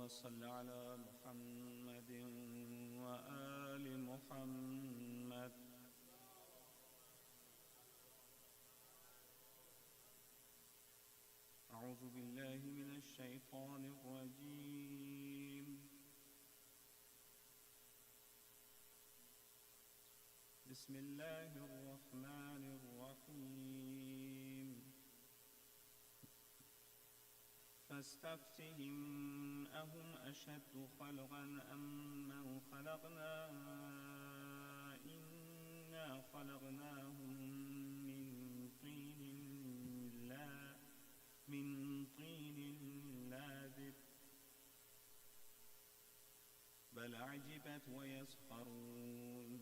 صل على محمد وآل محمد. أعوذ بالله من الشيطان الرجيم. بسم الله الرحمن الرحيم. فاستفتهم أهم أشد خلقا أم من خلقنا إنا خلقناهم من طين لازب بل عجبت ويسخرون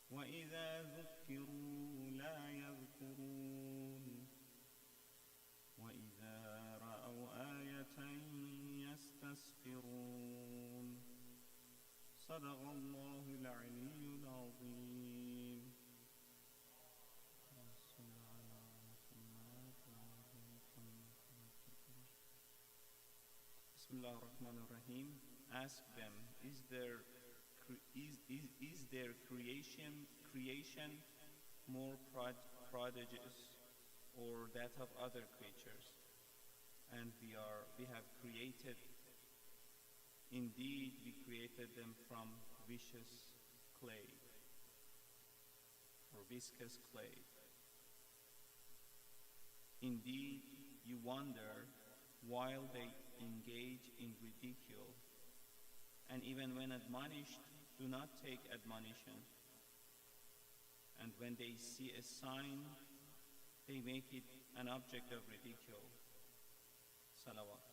وإذا ذكروا لا يذكرون وإذا رأوا آية يستسخرون. صدق الله العلي العظيم. Bismillah ar-Rahman ar-Rahim. Ask them, is their creation more prodigious or that of other creatures? And we have created, indeed we created them from viscous clay or viscous clay. Indeed you wonder while they engage in ridicule, and even when admonished, do not take admonition. And when they see a sign, they make it an object of ridicule. Salawat.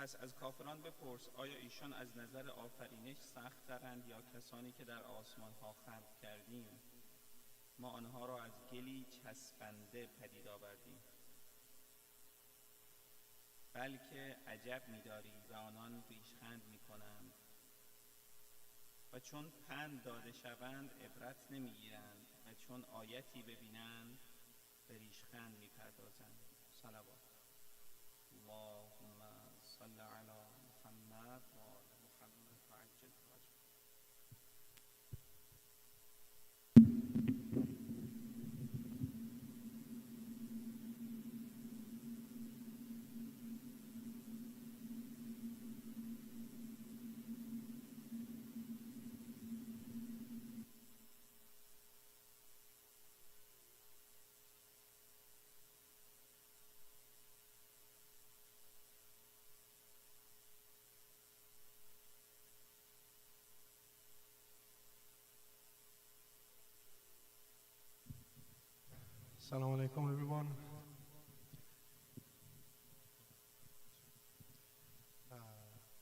پس از کافران بپرس آیا ایشان از نظر آفرینش سخت ترند یا کسانی که در آسمان ها خلق کردیم؟ ما آنها را از گلی چسبنده پدید آوردیم. بلکه عجب می‌داری و آنان ریشخند می‌کنند و چون پند داده شوند عبرت نمی‌گیرند و چون آیتی ببینند به ریشخند می‌پردازند. صلوات. اللهم صل على محمد و آل محمد و عجل فرجهم. Assalamu alaikum everyone.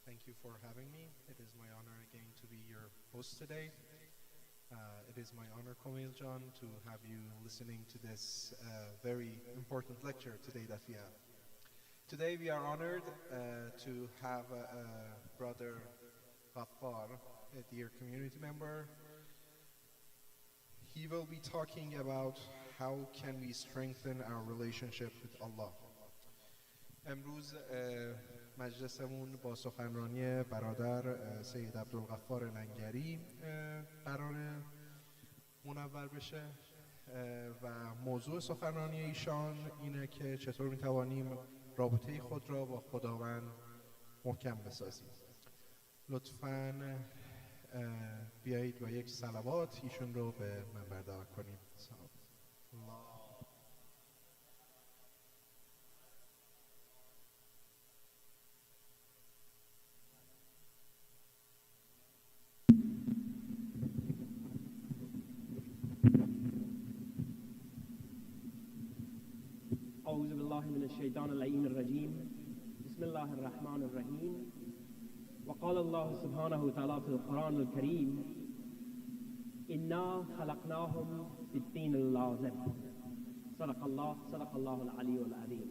Thank you for having me. It is my honor again to be your host today. It is my honor, Kamil John, to have you listening to this very important lecture today that we have. Today we are honored to have brother Ghaffar, a dear community member. He will be talking about how can we strengthen our relationship with Allah. امروز مجلسمون با سخنرانی برادر سید عبدالغفار لنگری قرار منور بشه و موضوع سخنرانی ایشان اینه که چطور میتوانیم رابطه خود را با خداوند محکم بسازیم. لطفاً بیایید و یک صلوات ایشون رو به منبر دعوت کنیم. أعوذ بالله من الشيطان اللعين الرجيم. بسم الله الرحمن الرحيم. وقال الله سبحانه وتعالى في القرآن الكريم إنا خلقناهم في الطين اللازب. صدق الله العلي العظيم.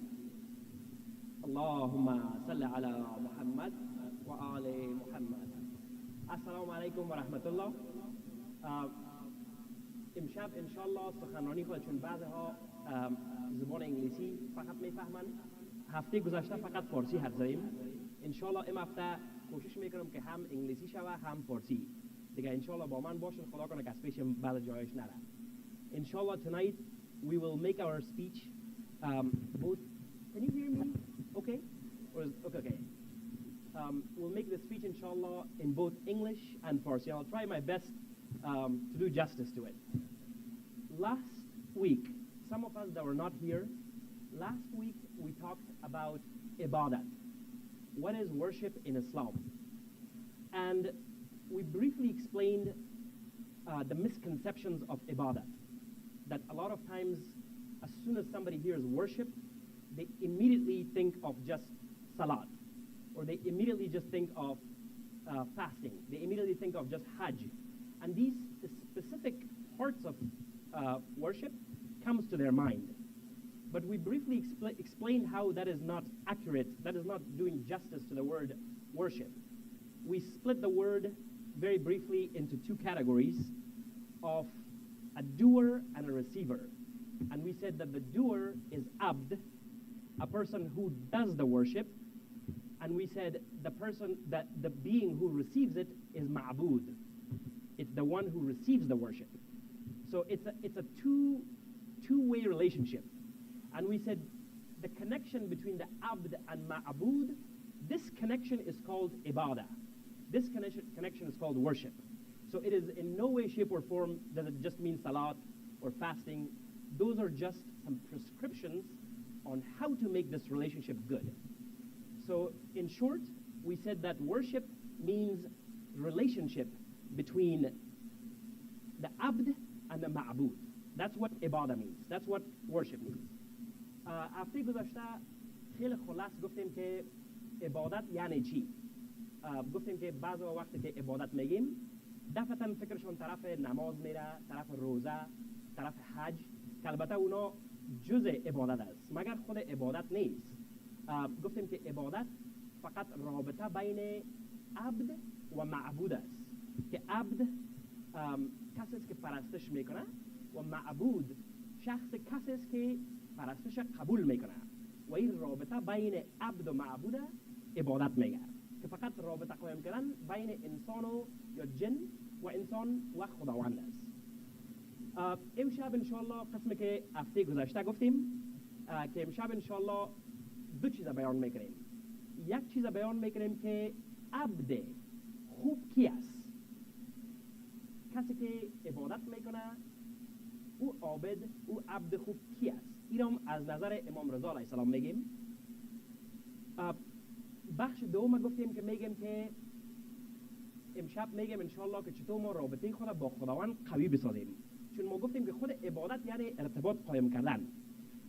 اللهم صل على محمد وآل محمد. السلام علیکم و رحمت الله. امشب انشالله سخنرانی خود چون بعضها زبان انگلیسی فقط میفهمن، هفته گذشته فقط فارسی حرف زدیم. انشالله این هفته کوشش میکنم که هم انگلیسی شوه هم فارسی. دیگه انشالله با من باشین، خدا کنه که از پیشم بعد جایش نره. Inshallah, tonight we will make our speech both. Can you hear me? Okay? Okay. We'll make the speech, inshallah, in both English and Farsi. I'll try my best to do justice to it. Last week, some of us that were not here, last week we talked about ibadat. What is worship in Islam? And we briefly explained the misconceptions of ibadat. That a lot of times, as soon as somebody hears worship, they immediately think of just salat, or they immediately just think of fasting. They immediately think of just hajj. And these specific parts of worship comes to their mind. But we briefly explained how that is not accurate, that is not doing justice to the word worship. We split the word very briefly into two categories of a doer and a receiver. And we said that the doer is abd, a person who does the worship. And we said the being who receives it is ma'bud. It's the one who receives the worship. So it's a two-way relationship. And we said the connection between the abd and ma'bud, this connection is called ibadah. This connection is called worship. So it is in no way, shape, or form does it just mean salat or fasting. Those are just some prescriptions on how to make this relationship good. So in short, we said that worship means relationship between the abd and the ma'bud. That's what ibadah means. That's what worship means. هفته گذشته خیلی خلاص گفتیم که عبادت یعنی چی. گفتیم که بعضی وقتی که عبادت میگیم دفعتاً فکرشون طرف نماز میره، طرف روزه، طرف حج، که البته اونا جزء عبادت است مگر خود عبادت نیست. گفتیم که عبادت فقط رابطه بین عبد و معبود است، که عبد کسی است که پرستش میکنه و معبود شخص کسی است که پرستش قبول میکنه. و این رابطه بین عبد و معبود عبادت میگه، که فقط رابطه قائم کردن بین انسان و یا جن و انسان و خداوند است. امشب انشالله قسمی که هفته گذشته گفتیم که امشب انشالله دو چیز بیان میکنیم. یک چیز بیان میکنیم که عبد خوب کی است. کسی که عبادت میکنه او عابد، او عبد خوب کی است. اینم از نظر امام رضا علیه السلام میگیم. بخش دوم گفتیم که میگیم که امشب میگیم انشالله که چطور ما رابطه خود با خداوند قوی بسازیم. چون ما گفتیم که خود عبادت یعنی ارتباط قایم کردن.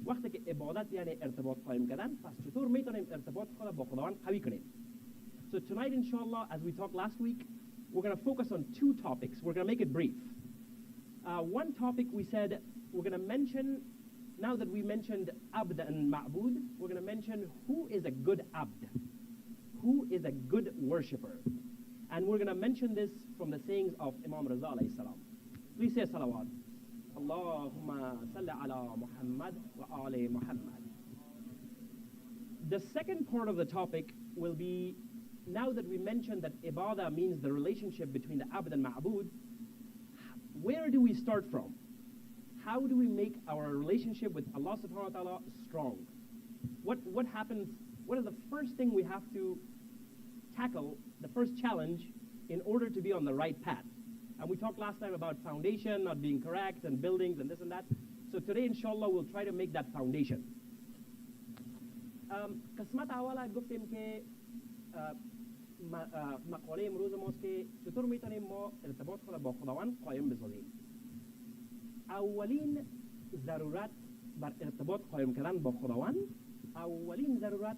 وقتی که عبادت یعنی ارتباط قایم کردن، پس چطور میتونیم ارتباط خود با خداوند قوی کنیم. So tonight inshallah, as we talked last week, we're going to focus on two topics. We're going to make it brief. One topic we said we're going to mention, now that we mentioned abd and ma'bud, we're going to mention who is a good abd, who is a good worshipper. And we're going to mention this from the sayings of Imam Raza alayhi salam. Please say salawat. Allahumma salli ala Muhammad wa ali Muhammad. The second part of the topic will be, now that we mentioned that ibadah means the relationship between the abd and ma'bud, where do we start from? How do we make our relationship with Allah subhanahu wa ta'ala strong? What happens, what is the first thing we have to tackle, the first challenge, in order to be on the right path? And we talked last time about foundation not being correct and buildings and this and that. So today inshallah we'll try to make that foundation. قسمت اول گفتیم که مقاله امروز ماست که چطور میتونیم ما ارتباط خود با خداوند قایم بسازیم. اولین ضرورت بر ارتباط قایم کردن با خداوند، اولین ضرورت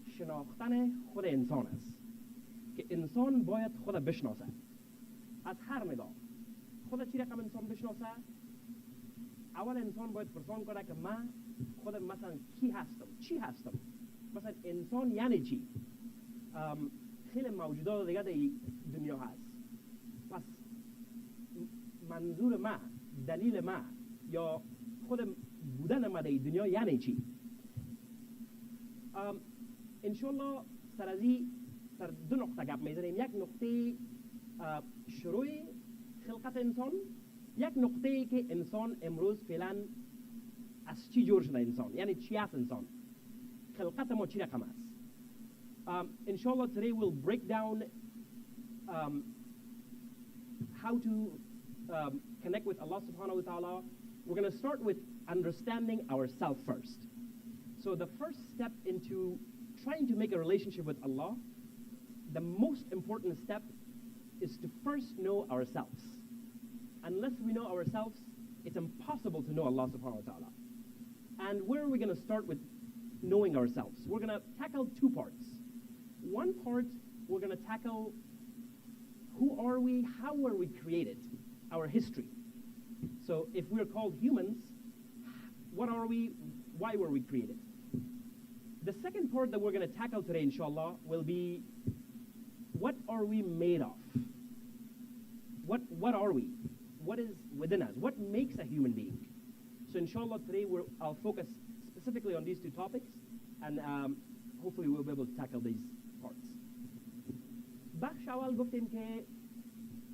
شناختن خود انسان است، که انسان باید خود بشناسه از هر نگاه. خود چی رقم انسان بشناسه؟ اول انسان باید پرسان کنه که من خودم مثلا کی هستم، چی هستم، مثلا انسان یعنی چی. خیلی موجودات دیگه در دنیا هست، پس منظور ما، دلیل ما یا خود بودن ما در دنیا یعنی چی. انشالله سر ازی سر دو نقطه گپ میزنیم. یک نقطه شروع خلقت انسان، یک نقطه ای که انسان امروز فعلا از چی جور شده انسان، یعنی چی است انسان، خلقت ما چی رقم است. Inshallah, today we'll break down how to connect with Allah subhanahu wa ta'ala. We're going to start with understanding ourselves first. So the first step into trying to make a relationship with Allah, the most important step is to first know ourselves. Unless we know ourselves, it's impossible to know Allah subhanahu wa ta'ala. And where are we going to start with knowing ourselves? We're going to tackle two parts. One part, we're going to tackle who are we, how were we created, our history. So if we're called humans, what are we, why were we created? The second part that we're going to tackle today, inshallah, will be what are we made of? What are we? What is within us? What makes a human being? So inshallah today I'll focus specifically on these two topics, and hopefully we'll be able to tackle these parts. بخش اول گفتیم که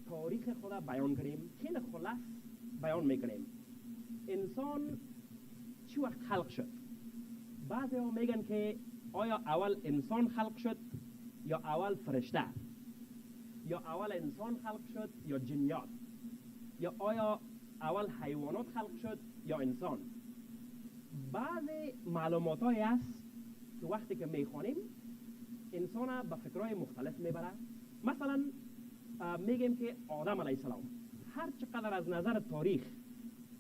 تاریخ خدا بیان کنیم، خیلی خلاص بیان میکنیم. انسان چی وقت خلق شد؟ بعضی ها میگن که آیا اول انسان خلق شد یا اول فرشته، یا اول انسان خلق شد یا جنیات، یا آیا اول حیوانات خلق شد یا انسان. بعض معلومات هایی است که وقتی که میخوانیم انسان به فکرهای مختلف میبره. مثلا میگیم که آدم علیه السلام، هر چقدر از نظر تاریخ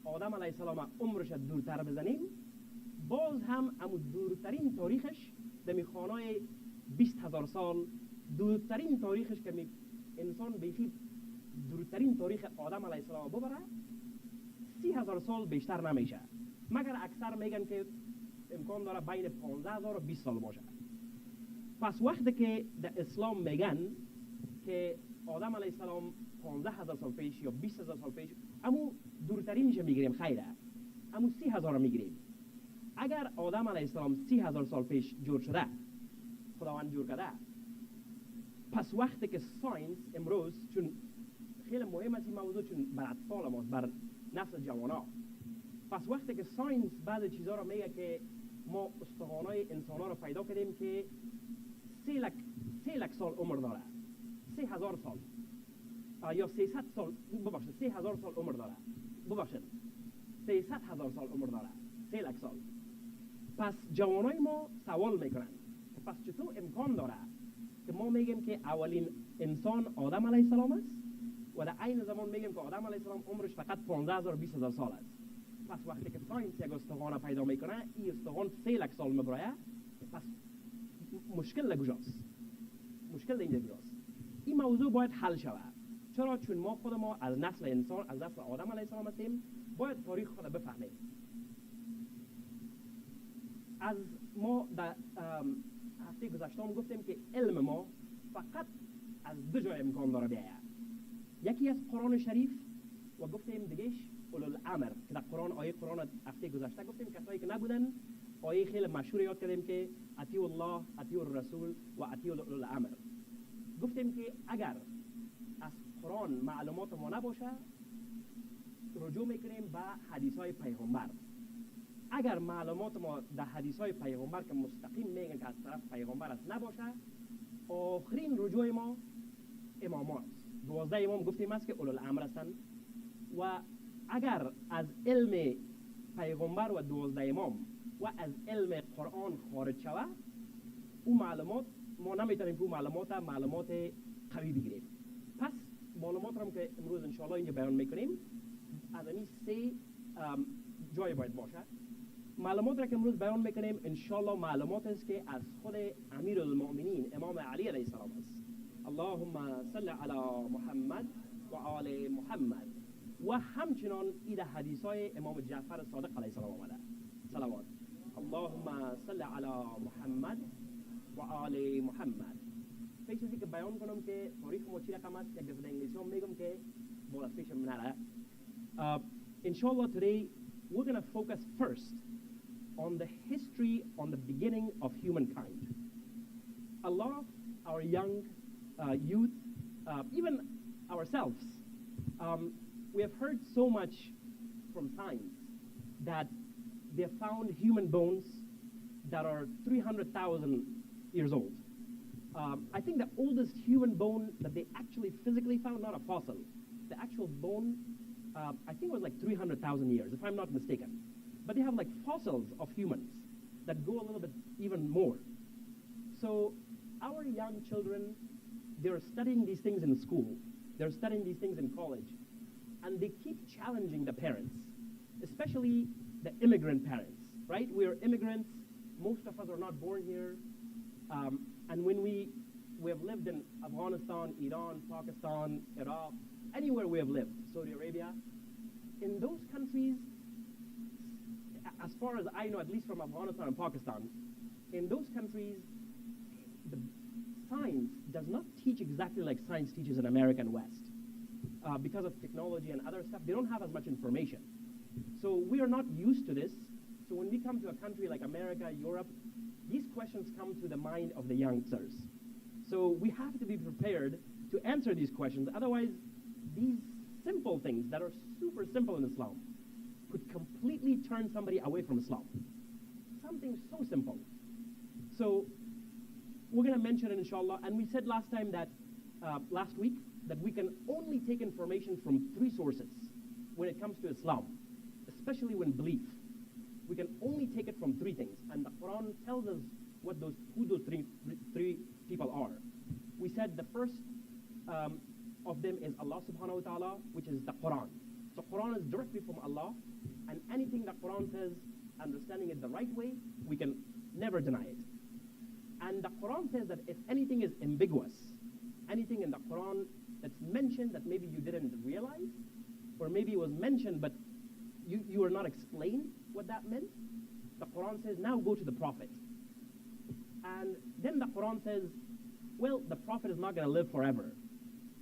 آدم علیه السلام عمرش دورتر بزنیم، باز هم امو دورترین تاریخش دمی خانای 20,000 سال، دورترین تاریخش که انسان بیخی دورترین تاریخ آدم علیه السلام ببره 30,000 سال بیشتر نمیشه، مگر اکثر میگن که امکان داره بین 15,000 و 20 سال باشه. پس وقتی که در اسلام میگن که آدم علیه السلام 15,000 سال پیش یا 20,000 سال پیش، امو دورترینش میگیریم خیره، امو 30,000 میگیریم. اگر آدم علیه السلام 30,000 سال پیش جور شده، خداوند جور کرده، پس وقتی که ساینس امروز، چون خیلی مهم است این موضوع، چون بر اطفال ماست، بر نسل جوانا، پس وقتی که ساینس بعضی چیزها رو میگه که ما استخوان‌های انسان‌ها رو پیدا کردیم که 3 لک سال عمر داره، 3,000 سال یا 300 سال، ببخشید 3,000 سال عمر داره، ببخشید 300,000 سال عمر داره، 3 لک سال. پس جوانای ما سوال میکنن پس چطور امکان داره که ما میگیم که اولین انسان آدم علیه السلام است و در عین زمان میگیم که آدم علیه السلام عمرش فقط 15,000 و 20,000 سال است. پس وقتی که ساینس یک استخوان پیدا میکنه، این استخوان 3 لک سال میبره، پس مشکل کجاست؟ مشکل اینجا کجاست؟ این موضوع باید حل شود. چرا؟ چون ما خود ما از نسل انسان، از نسل آدم علیه السلام هستیم، باید تاریخ خود بفهمیم. از ما در هفته گذشته هم گفتیم که علم ما فقط از 2 جای امکان داره بیاید. یکی از قرآن شریف و گفتیم دیگهش اولوالامر که در قرآن، آیه قرآن هفته گذشته گفتیم کسایی که نبودن آیه خیلی مشهور یاد کردیم که اطیعوا الله، اطیعوا الرسول و اطیعوا اولوالامر. گفتیم که اگر از قرآن معلومات ما نباشه، رجوع میکنیم به حدیث های پیغمبر. اگر معلومات ما در حدیث های پیغمبر که مستقیم میگن که از طرف پیغمبر است نباشه، آخرین رجوع ما امامات، 12 امام گفتیم است که اولوالامر هستند. و اگر از علم پیغمبر و 12 امام و از علم قرآن خارج شود، اون معلومات ما نمیتونیم که اون معلومات قوی بگیریم. پس معلومات رو که امروز انشاءالله اینجا بیان میکنیم از این 3 جای باید باشه. معلومات را که امروز بیان میکنیم انشاءالله معلومات است که از خود امیر المؤمنین امام علی علیه السلام است. اللهم صل علی محمد و آل محمد. و همچنان این حدیثای امام جعفر صادق علیه السلام آمده. صلوات. اللهم صل علی محمد و آل محمد. پیش از اینکه بیان کنم که تاریخ ما چی رقم است، یک دفعه انگلیسی هم میگم که بالا از پیشم نره. Inshallah, today we're going to focus first on the history, on the beginning of humankind. A lot of our young youth, even ourselves, we have heard so much from science that they have found human bones that are 300,000 years old. I think the oldest human bone that they actually physically found, not a fossil, the actual bone, I think it was like 300,000 years, if I'm not mistaken. But they have like fossils of humans that go a little bit even more. So our young children, they're studying these things in school, they're studying these things in college, and they keep challenging the parents, especially the immigrant parents, right? We're immigrants, most of us are not born here, and when we have lived in Afghanistan, Iran, Pakistan, Iraq, anywhere we have lived, Saudi Arabia, in those countries, as far as I know, at least from Afghanistan and Pakistan, in those countries, the science does not teach exactly like science teaches in America and West. Because of technology and other stuff, they don't have as much information. So we are not used to this. So when we come to a country like America, Europe, these questions come to the mind of the youngsters. So we have to be prepared to answer these questions. Otherwise, these simple things that are super simple in Islam could completely turn somebody away from Islam. Something so simple. So we're going to mention it, inshallah. And we said last time that, last week, that we can only take information from 3 sources when it comes to Islam, especially when belief. We can only take it from 3 things. And the Quran tells us who those three people are. We said the first of them is Allah subhanahu wa ta'ala, which is the Quran. So Quran is directly from Allah, and anything that Quran says, understanding it the right way, we can never deny it. And the Quran says that if anything is ambiguous, anything in the Quran that's mentioned that maybe you didn't realize, or maybe it was mentioned but you were not explained what that meant, the Quran says, now go to the Prophet. And then the Quran says, well, the Prophet is not going to live forever.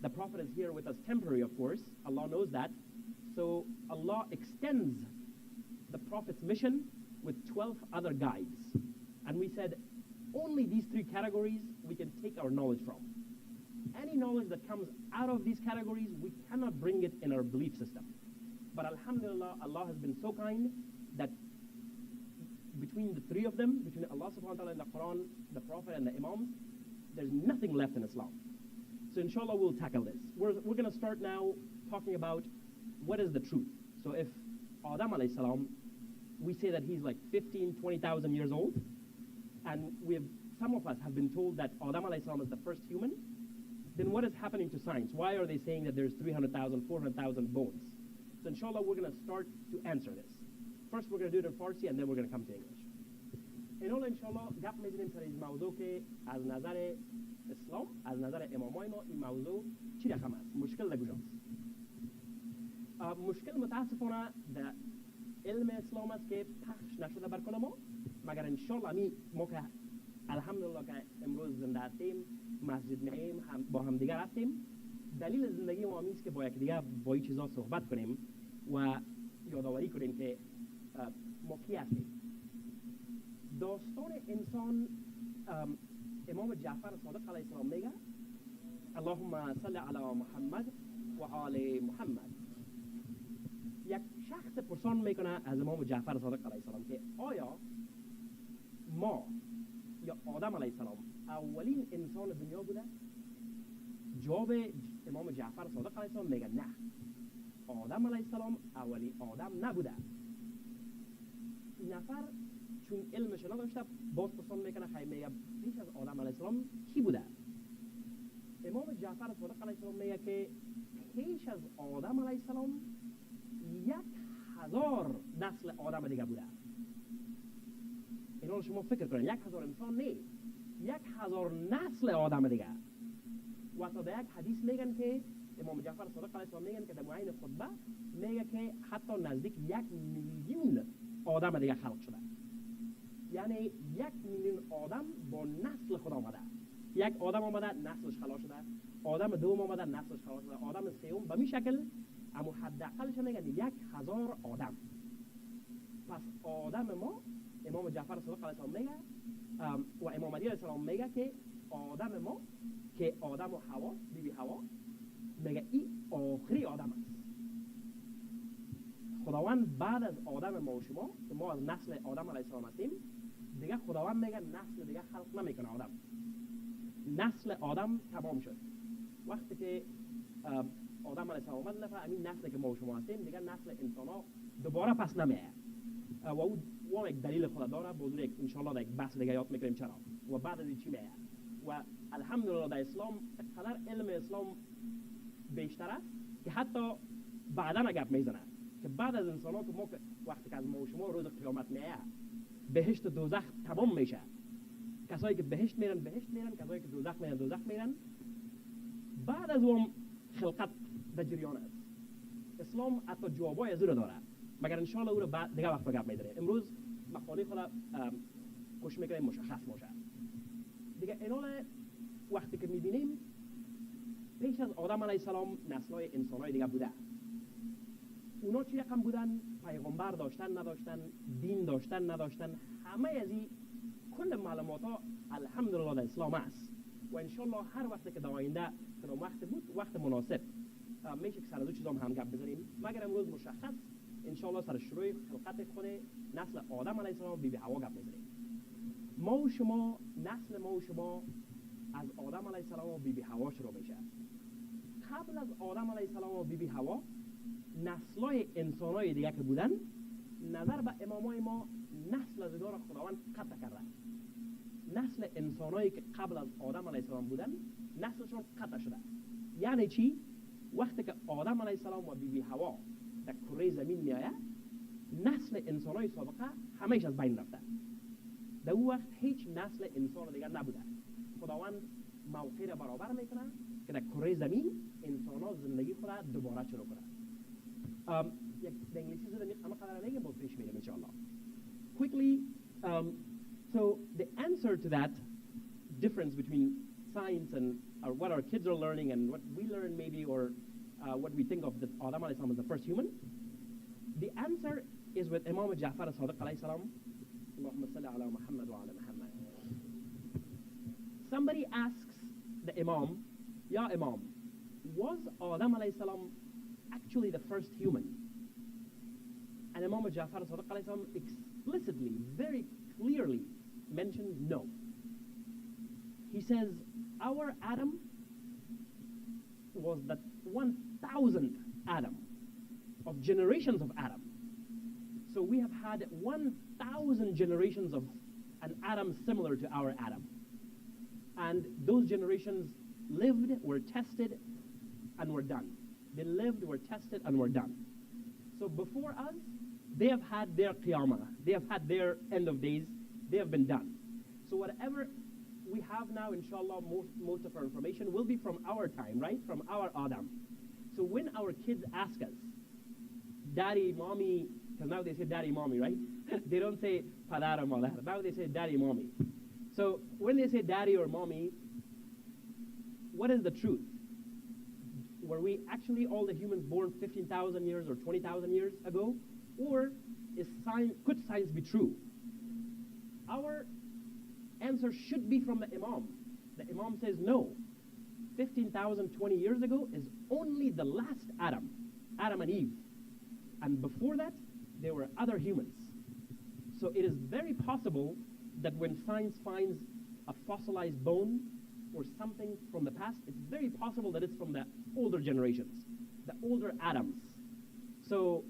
The Prophet is here with us temporary, of course. Allah knows that. So Allah extends the Prophet's mission with 12 other guides. And we said, only these 3 categories we can take our knowledge from. Any knowledge that comes out of these categories, we cannot bring it in our belief system. But alhamdulillah, Allah has been so kind that between the 3 of them, between Allah subhanahu wa ta'ala and the Quran, the Prophet and the Imams, there's nothing left in Islam. So inshallah we'll tackle this. We're going to start now talking about what is the truth. So if Adam alayhi salam, we say that he's like 15, 20,000 years old, and some of us have been told that Adam alayhi salam is the first human, then what is happening to science? Why are they saying that there's 300,000, 400,000 bones? So inshallah we're going to start to answer this. First we're going to do it in Farsi and then we're going to come to English. In all inshallah gap میزنیم سر این موضوع که از نظر اسلام، از نظر امامای ما این موضوع چی رقم است؟ مشکل در کجاست؟ مشکل متاسفانه در علم اسلام است که پخش نشده بر کل ما، مگر انشالله ما که الحمدلله که امروز زنده هستیم، مسجد میاییم، با هم دیگر هستیم، دلیل زندگی ما است که با یکدیگر با این چیزا صحبت کنیم و یادآوری کنیم که ما کی هستیم. داستان انسان، امام جعفر صادق علیه السلام میگه اللهم صل علی محمد و آل محمد. یک شخص پرسان میکنه از امام جعفر صادق علیه السلام که آیا ما یا آدم علیه السلام اولین انسان دنیا بوده؟ جواب امام جعفر صادق علیه السلام میگه نه، آدم علیه السلام اولین آدم نبوده. این نفر چون علمش نداشته باز پرسان میکنه خیلی میگه پیش از آدم علیه السلام کی بوده؟ امام جعفر صادق علیه السلام میگه که پیش از آدم علیه السلام 1000 نسل آدم دیگه بوده. اینا رو شما فکر کنید، 1000 انسان نه، 1000 نسل آدم دیگه. و تا در یک حدیث میگن که امام جعفر صادق علیه السلام میگن که در معین خطبه میگه که حتی نزدیک 1,000,000 آدم دیگه خلق شده، یعنی 1,000,000 آدم با نسل خود آمده. یک آدم آمده نسلش خلاص شده، آدم دوم آمده نسلش خلاص شده، آدم سوم به می شکل، اما حداقلش میگن 1,000 آدم. پس آدم ما امام جعفر صادق علیه السلام میگه و امام علی علیه السلام میگه که آدم ما که آدم و حوا بیبی حوا میگه این آخری آدم است. خداوند بعد از آدم ما و شما که ما از نسل آدم علیه السلام هستیم دیگه خداوند میگه نسل دیگه خلق نمیکنه آدم. نسل آدم تمام شد. وقتی که آدم علیه السلام اومد نفر همین نسل که ما و شما هستیم دیگه نسل انسان ها دوباره پس نمیه و او یک دلیل خود داره. بزرگ انشالله در یک بحث دیگه یاد میکنیم چرا و بعد از این چی میه. و الحمدلله در اسلام قدر علم اسلام بیشتره که حتی بعدا گپ میزنه که بعد از انسانات ما وقتی که از ما و شما روز قیامت میه بهشت و دوزخ تمام میشه. کسایی که بهشت میرن کسایی که دوزخ میرن. بعد از اون خلقت در جریان است. اسلام حتی جوابای از او داره مگر انشاءالله او رو بعد دیگه وقت گپ میزنیم. امروز مقاله خود کوشش میکنیم مشخص باشه دیگه. اینال وقتی که میبینیم پیش از آدم علیه السلام نسل‌های انسان‌های دیگه بوده. اونا چی رقم بودن؟ پیغمبر داشتن نداشتن، دین داشتن نداشتن، همه از این کل معلومات ها الحمدلله در اسلام است و انشالله هر وقت که در آینده کدام وقت بود وقت مناسب میشه که سر از او چیزا هم گپ بزنیم. مگر امروز مشخص انشالله سر شروع خلقت خود نسل آدم علیه السلام و بیبی حوا گپ بزنیم. ما و شما نسل ما و شما از آدم علیه السلام و بیبی حوا شروع میشه. قبل از آدم علیه السلام و بیبی حوا نسل‌های انسان‌های دیگه که بودن نظر به امامای ما نسل از دار خداوند قطع کرده. نسل انسان‌هایی که قبل از آدم علیه السلام بودن نسلشون قطع شده. یعنی چی؟ وقتی که آدم علیه السلام و بیبی حوا در کره زمین میآید نسل انسان‌های سابقه همیشه از بین رفته. در اون وقت هیچ نسل انسان دیگر نبوده. خداوند موقع را برابر میکنه که در کره زمین انسان‌ها زندگی خود را دوباره شروع کنند. یک انگلیسی زده اما قدر نگه باز پیش میرم انشاءالله. Quickly, so the answer to that difference between science and what our kids are learning and what we learn maybe or what we think of the Adam alayhi salam as the first human, the answer is with Imam Ja'far as-Sadiq alayhi salam. Allahumma salli ala Muhammad wa ala Muhammad. Somebody asks the Imam, Ya Imam, was Adam alayhi salam actually the first human? And Imam Ja'far as-Sadiq alayhi salam explicitly, very clearly mentions no. He says, our Adam was the 1,000th Adam of generations of Adam. So we have had 1,000 generations of an Adam similar to our Adam. And those generations lived, were tested, and were done. They lived, were tested, and were done. So before us, they have had their qiyamah. They have had their end of days. They have been done. So whatever we have now, inshallah, most of our information will be from our time, right? From our Adam. So when our kids ask us, daddy, mommy, because now they say daddy, mommy, right? They don't say padar or madar. Now they say daddy, mommy. So when they say daddy or mommy, what is the truth? Were we actually all the humans born 15,000 years or 20,000 years ago? Or could science be true? Our answer should be from the Imam. The Imam says no. 15,020 years ago is only the last Adam, Adam and Eve. And before that, there were other humans. So it is very possible that when science finds a fossilized bone or something from the past, it's very possible that it's from the older generations, the older Adams. So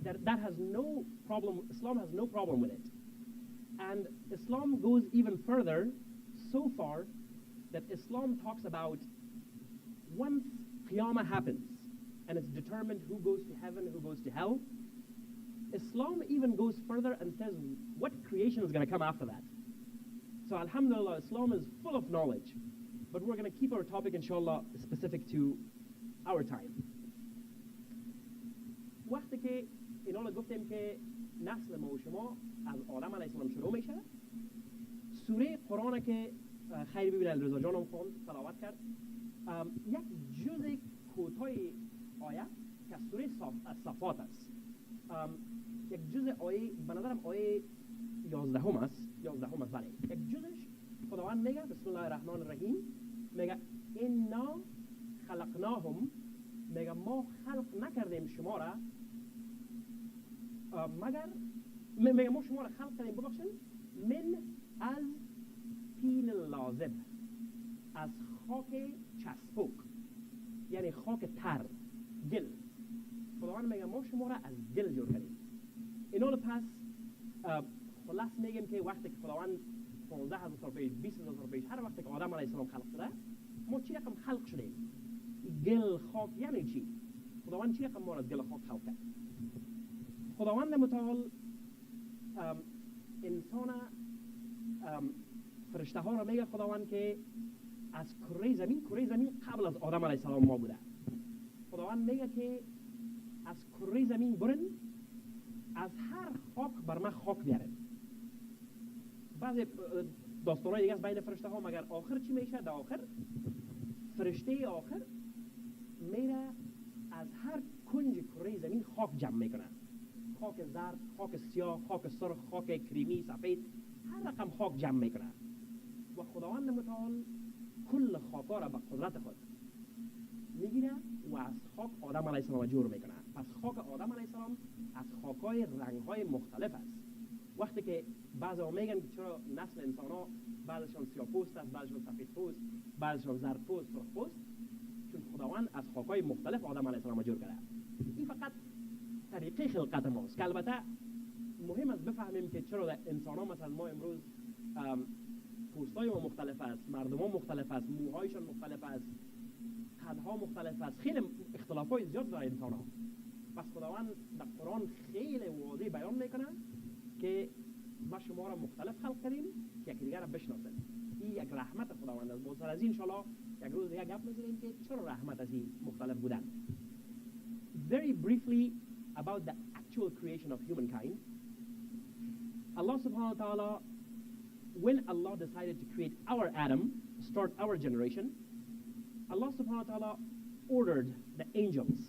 that has no problem, Islam has no problem with it. And Islam goes even further, so far that Islam talks about once Qiyamah happens and it's determined who goes to heaven, who goes to hell, Islam even goes further and says what creation is going to come after that. So alhamdulillah, Islam is full of knowledge. But we're going to keep our topic, inshallah, specific to our time. وقتی که اینا رو گفتیم که نسل ما و شما از آدم علیه السلام شروع میشه، سوره قرآن که خیر ببینید رضا جانم خوند تلاوت کرد، یک جزء کوتاه آیه که سوره صفات است، یک جزء آیه به نظرم آیه 11 است بله، یک جزش خداوند میگه بسم الله الرحمن الرحیم، میگه انا خلقناهم، میگه ما خلق نکردیم شما را مگر، میگه ما شما را خلق کردیم ببخشید من از طین لازب، از خاک چسبوک، یعنی خاک تر، گل. خداوند میگه ما شما را از گل جور کردیم. اینا رو پس خلاص میگیم که وقتی که خداوند 15,000 سال پیش 20,000 سال پیش هر وقتی که آدم علیه السلام خلق شده، ما چی رقم خلق شدیم؟ گل خاک یعنی چی؟ خداوند چی رقم ما را از گل خاک خلق کرد؟ خداوند متعال انسان فرشته ها را میگه خداوند که از کره زمین قبل از آدم علیه السلام ما بوده. خداوند میگه که از کره زمین برن، از هر خاک بر من خاک بیارن. بعضی داستانای دیگه از بین فرشته ها، مگر آخر چی میشه؟ در آخر فرشته آخر میره از هر کنج کره زمین خاک جمع میکنه، خاک زرد، خاک سیاه، خاک سرخ، خاک کریمی، سفید، هر رقم خاک جمع میکنه و خداوند متعال کل خاکا را به قدرت خود میگیره و از خاک آدم علیه السلام جور میکنه. پس خاک آدم علیه السلام از خاکای رنگهای مختلف است. وقتی که بعضا میگن که چرا نسل انسان ها بعضشان سیاه پوست است، بعضشان سفید پوست، بعضشان زرد پوست، سرخ پوست، چون خداوند از خاکای مختلف آدم علیه السلام جور کرده. این فقط طریقه خلقت ماست که البته مهم است بفهمیم که چرا انسان ها مثلا ما امروز پوستای ما مختلف است، مردم ها مختلف است، موهایشان مختلف است، قدها مختلف است، خیلی اختلافات زیاد داره انسان ها. پس خداوند در قرآن خیلی واضح بیان میکنه که ما شما را مختلف خلق کردیم که یکی دیگر را بشناسید. این یک رحمت خداوند است. بسر از این انشاءالله یک روز دیگه گپ میزنیم که چرا رحمت از این مختلف بودن. Very briefly about the actual creation of humankind. Allah subhanahu wa ta'ala, when Allah decided to create our Adam, start our generation, Allah subhanahu wa ta'ala ordered the angels.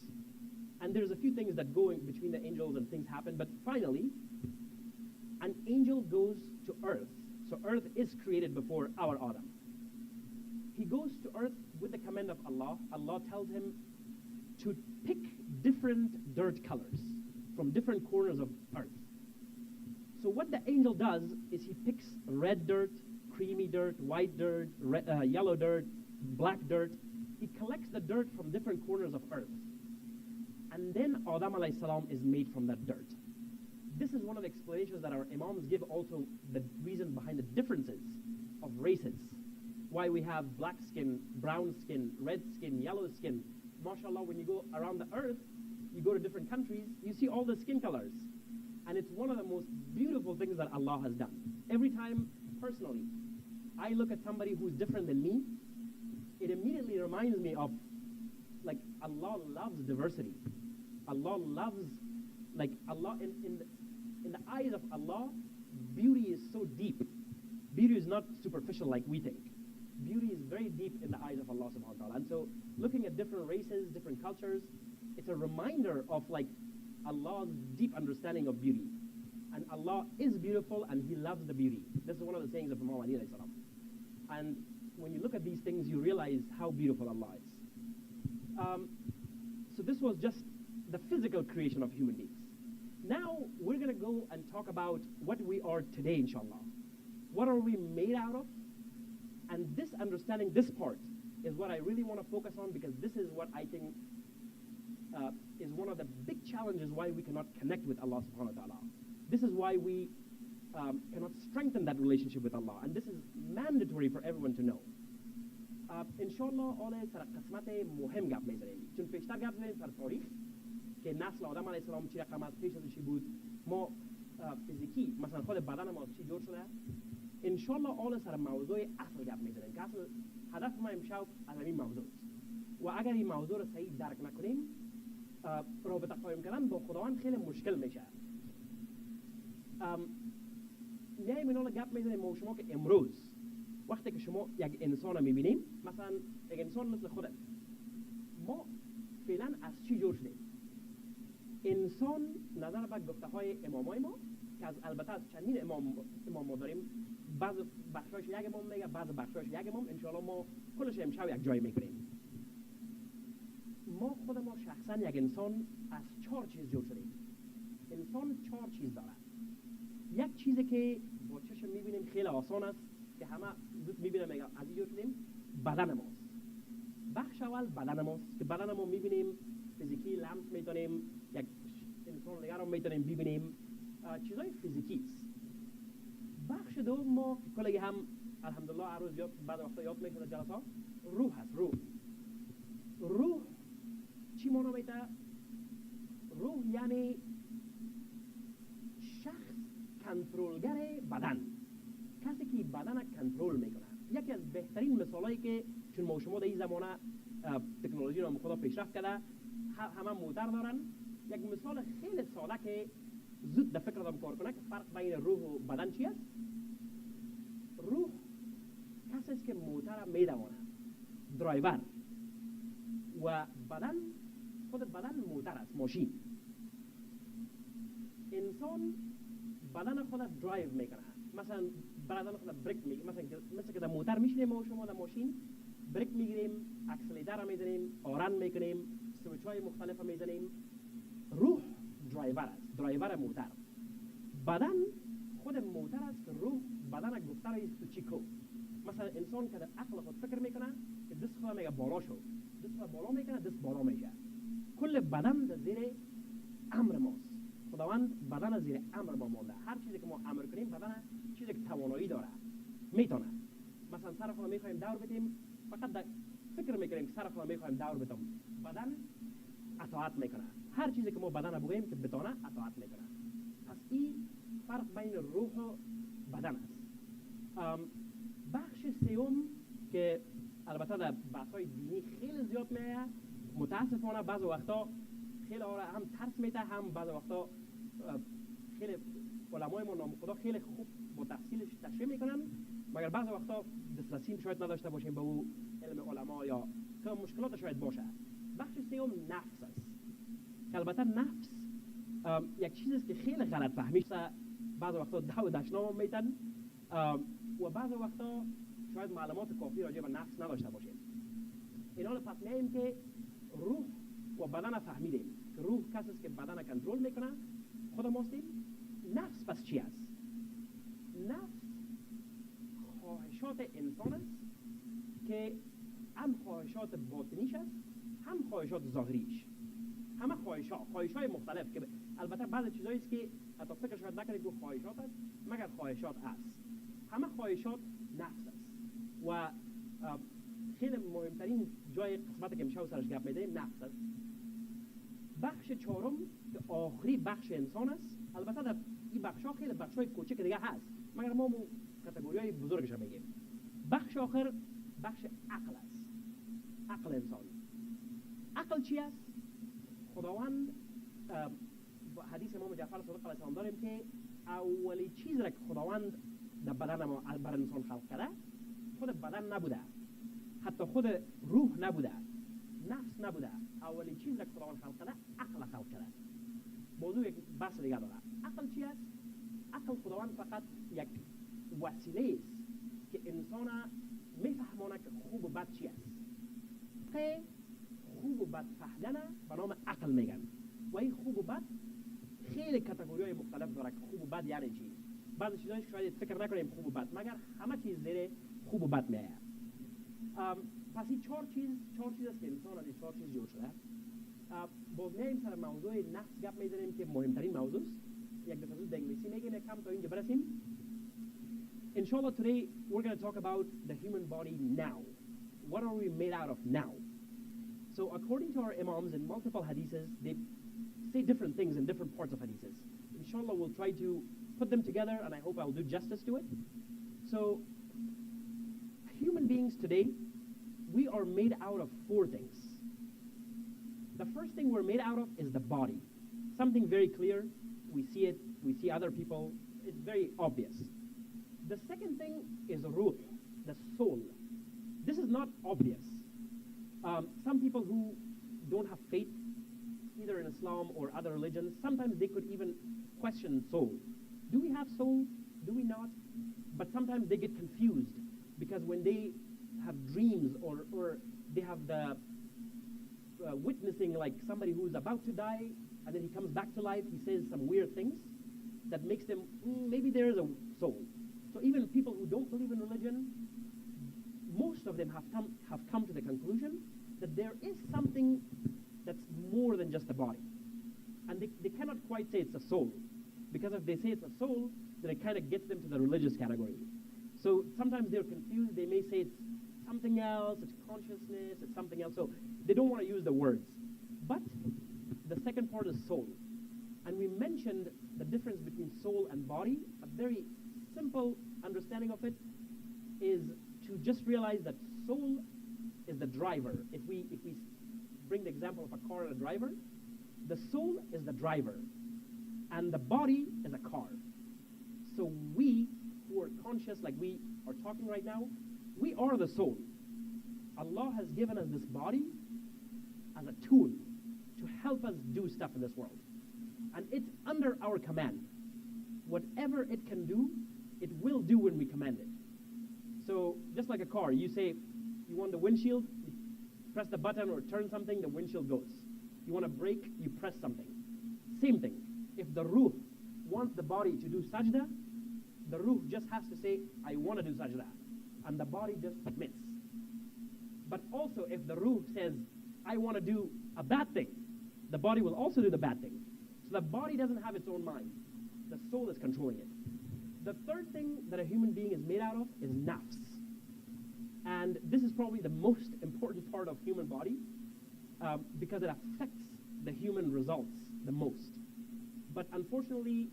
And there's a few things that go in between the angels and things happen, but finally, an angel goes to earth. So earth is created before our Adam. He goes to earth with the command of Allah. Allah tells him to pick different dirt colors from different corners of earth. So what the angel does is he picks red dirt, creamy dirt, white dirt, yellow dirt, black dirt. He collects the dirt from different corners of earth. And then Adam alayhi salam is made from that dirt. This is one of the explanations that our imams give, also the reason behind the differences of races. Why we have black skin, brown skin, red skin, yellow skin. MashaAllah, when you go around the earth, you go to different countries, you see all the skin colors. And it's one of the most beautiful things that Allah has done. Every time, personally, I look at somebody who's different than me, it immediately reminds me of, like, Allah loves diversity. Allah loves, like, Allah, in the eyes of Allah, beauty is so deep. Beauty is not superficial like we think. Beauty is very deep in the eyes of Allah subhanahu wa ta'ala. And so, looking at different races, different cultures, it's a reminder of, like, Allah's deep understanding of beauty. And Allah is beautiful and He loves the beauty. This is one of the sayings of Imam Ali alayhi salam. And when you look at these things, you realize how beautiful Allah is. So this was just the physical creation of human beings. Now we're going to go and talk about what we are today, inshallah. What are we made out of? And this understanding, this part, is what I really want to focus on, because this is what I think is one of the big challenges why we cannot connect with Allah subhanahu wa ta'ala. This is why we cannot strengthen that relationship with Allah. And this is mandatory for everyone to know. Inshallah, آن سر قسمت مهم گپ میزنیم. چون پیشتر گپ زدیم سر تاریخ که نسل آدم علیه السلام چی رقم از پیش ازش بود، ما فیزیکی مثلا خود بدن ما چی جور شده. انشالله آن سر موضوع اصل گپ میزنیم که اصل هدف ما امشب از این موضوع است. و اگر این موضوع رو صحیح درک نکنیم رابطه قایم کردن با خداوند خیلی مشکل میشه. میایم اینا رو گپ میزنیم ما شما که امروز وقتی که شما یک انسان رو میبینیم، مثلا یک انسان مثل خودت، ما فعلا از چی جور شدیم؟ انسان نظر به گفته های امامای ما که از البته از چندین امام ما داریم، بعض بخشایش یک امام میگه، بعض بخشایش یک امام، انشاءالله ما کلش امشب یک جای میکنیم. ما خود ما شخصا یک انسان از 4 چیز جور شدیم. انسان 4 چیز داره. یک چیزی که با چشم میبینیم خیلی آسان است که همه زود میبینیم میگه از این جور شدیم، بدن ماست. بخش اول بدن ماست که بدن ما میبینیم فیزیکی لمس میتونیم، یک انسان دیگر رو میتونیم ببینیم، چیزای فیزیکی است. بخش دوم ما کلی هم الحمدلله هر روز یاد بعد وقتا یاد میشه در جلسات، روح هست. روح چی معنی میده؟ روح یعنی شخص کنترلگر بدن، کسی که بدن کنترل میکنه. یکی از بهترین مثالایی که چون ما شما در این زمانه تکنولوژی رو خدا پیشرفت کرده، همه موتر دارن، یک مثال خیلی ساده که زود در فکر آدم کار کنه که فرق بین روح و بدن چی است. روح کسی است که موتر میدوانه، درایور، و بدن خود بدن موتر است، ماشین. انسان بدن خود درایو میکنه، مثلا بدن خود بریک میگیره، مثلا که در موتر میشینیم ما شما در ماشین بریک میگیریم، اکسلراتور میزنیم، آرن میکنیم، سویچ های مختلف میزنیم. روح درایور است، درایور موتر. بدن خود موتر است که روح بدن گفته است تو چی کو. مثلا انسان که در عقل خود فکر میکنه که دست خود میگه بالا شو، دست خود بالا میکنه، دست بالا میشه. کل بدن در زیر امر ماست. خداوند بدن زیر امر ما مونده. هر چیزی که ما امر کنیم بدن چیزی که توانایی داره میتونه. مثلا سر خود میخوایم دور بدیم، فقط در فکر میکنیم که سر خود میخوایم دور بدم، بدن اطاعت میکنه. هر چیزی که ما بدن بگوییم که بتونه اطاعت میکنه. پس این فرق بین روح و بدن است. بخش سوم که البته در بحث‌های دینی خیلی زیاد میاد، متاسفانه بعض وقتا خیلی هم ترس میده، هم بعض وقتا خیلی علمای ما نام خدا خیلی خوب با تفصیلش تشریح میکنن، مگر بعض وقتا دسترسی شاید نداشته باشیم به او علم علما یا که مشکلات شاید باشه. بخش سوم نفس است که البته نفس یک چیزی است که خیلی غلط فهمی شده. بعض وقتا دو دشنام میتن و بعض وقتا شاید معلومات کافی راجع به نفس نداشته باشیم. اینا رو پس میگیم که روح و بدن فهمیدیم که روح کسی است که بدن کنترل میکنه، خود ماستیم. نفس پس چی است؟ نفس خواهشات انسان است که هم خواهشات باطنیش است، هم خواهشات ظاهریش. همه خواهش‌های مختلف که البته بعضی چیزایی است که حتی فکر شاید نکنید که خواهشات است، مگر خواهشات است. همه خواهشات نفس است و خیلی مهمترین جای قسمتی که میشه سرش گپ می‌زنیم نفس است. بخش چهارم که آخری بخش انسان است، البته در این بخش‌ها خیلی بخش‌های کوچک دیگه هست، مگر ما کاتگوری‌های بزرگش رو میگیم. بخش آخر بخش عقل است. عقل انسان. عقل چی است؟ خداوند حدیث امام جعفر صادق علیه السلام داریم که اولی چیز را که خداوند در بدن ما بر انسان خلق کرده خود بدن نبوده، حتی خود روح نبوده، نفس نبوده. اولی چیز را که خداوند خلق کرده عقل خلق کرده. موضوع یک بحث دیگه داره. عقل چی است؟ عقل خداوند فقط یک وسیله است که انسان میفهمونه که خوب و بد چی است. که خوب و بد فهمیدن به نام عقل میگن و این خوب و بد خیلی کاتگوری‌های مختلف داره که خوب و بد یعنی چی. بعضی چیزایی شاید فکر نکنیم خوب و بد، مگر همه چیز زیر خوب و بد میاد. پس این چهار چیز است که انسان از این 4 چیز جور شده. باز میایم سر موضوع نفس گپ میزنیم که مهمترین موضوع است. یک دفعه زود به انگلیسی میگیم، یک کم تا اینجا برسیم. Inshallah, today we're going to talk about the human body now. What are we made out of now? So according to our imams in multiple hadiths, they say different things in different parts of hadiths. Inshallah, we'll try to put them together, and I hope I'll do justice to it. So human beings today, we are made out of four things. The first thing we're made out of is the body. Something very clear. We see it. We see other people. It's very obvious. The second thing is ruh, the soul. This is not obvious. Some people who don't have faith, either in Islam or other religions, sometimes they could even question soul. Do we have soul? Do we not? But sometimes they get confused because when they have dreams or they have the witnessing like somebody who is about to die and then he comes back to life, he says some weird things that makes them, maybe there is a soul. So even people who don't believe in religion, most of them have come to the conclusion that there is something that's more than just a body. And they cannot quite say it's a soul, because if they say it's a soul, then it kind of gets them to the religious category. So sometimes they're confused. They may say it's something else, it's consciousness, it's something else. So they don't want to use the words. But the second part is soul. And we mentioned the difference between soul and body. A very simple understanding of it is to just realize that soul is the driver. If we bring the example of a car and a driver, the soul is the driver, and the body is a car. So we who are conscious, like we are talking right now, we are the soul. Allah has given us this body as a tool to help us do stuff in this world. And it's under our command. Whatever it can do, it will do when we command it. So just like a car, you say you want the windshield, you press the button or turn something, the windshield goes. You want to brake, you press something. Same thing. If the ruh wants the body to do sajda, the ruh just has to say, I want to do sajda. And the body just submits. But also if the ruh says, I want to do a bad thing, the body will also do the bad thing. So the body doesn't have its own mind. The soul is controlling it. The third thing that a human being is made out of is nafs. And this is probably the most important part of human body because it affects the human results the most. But unfortunately,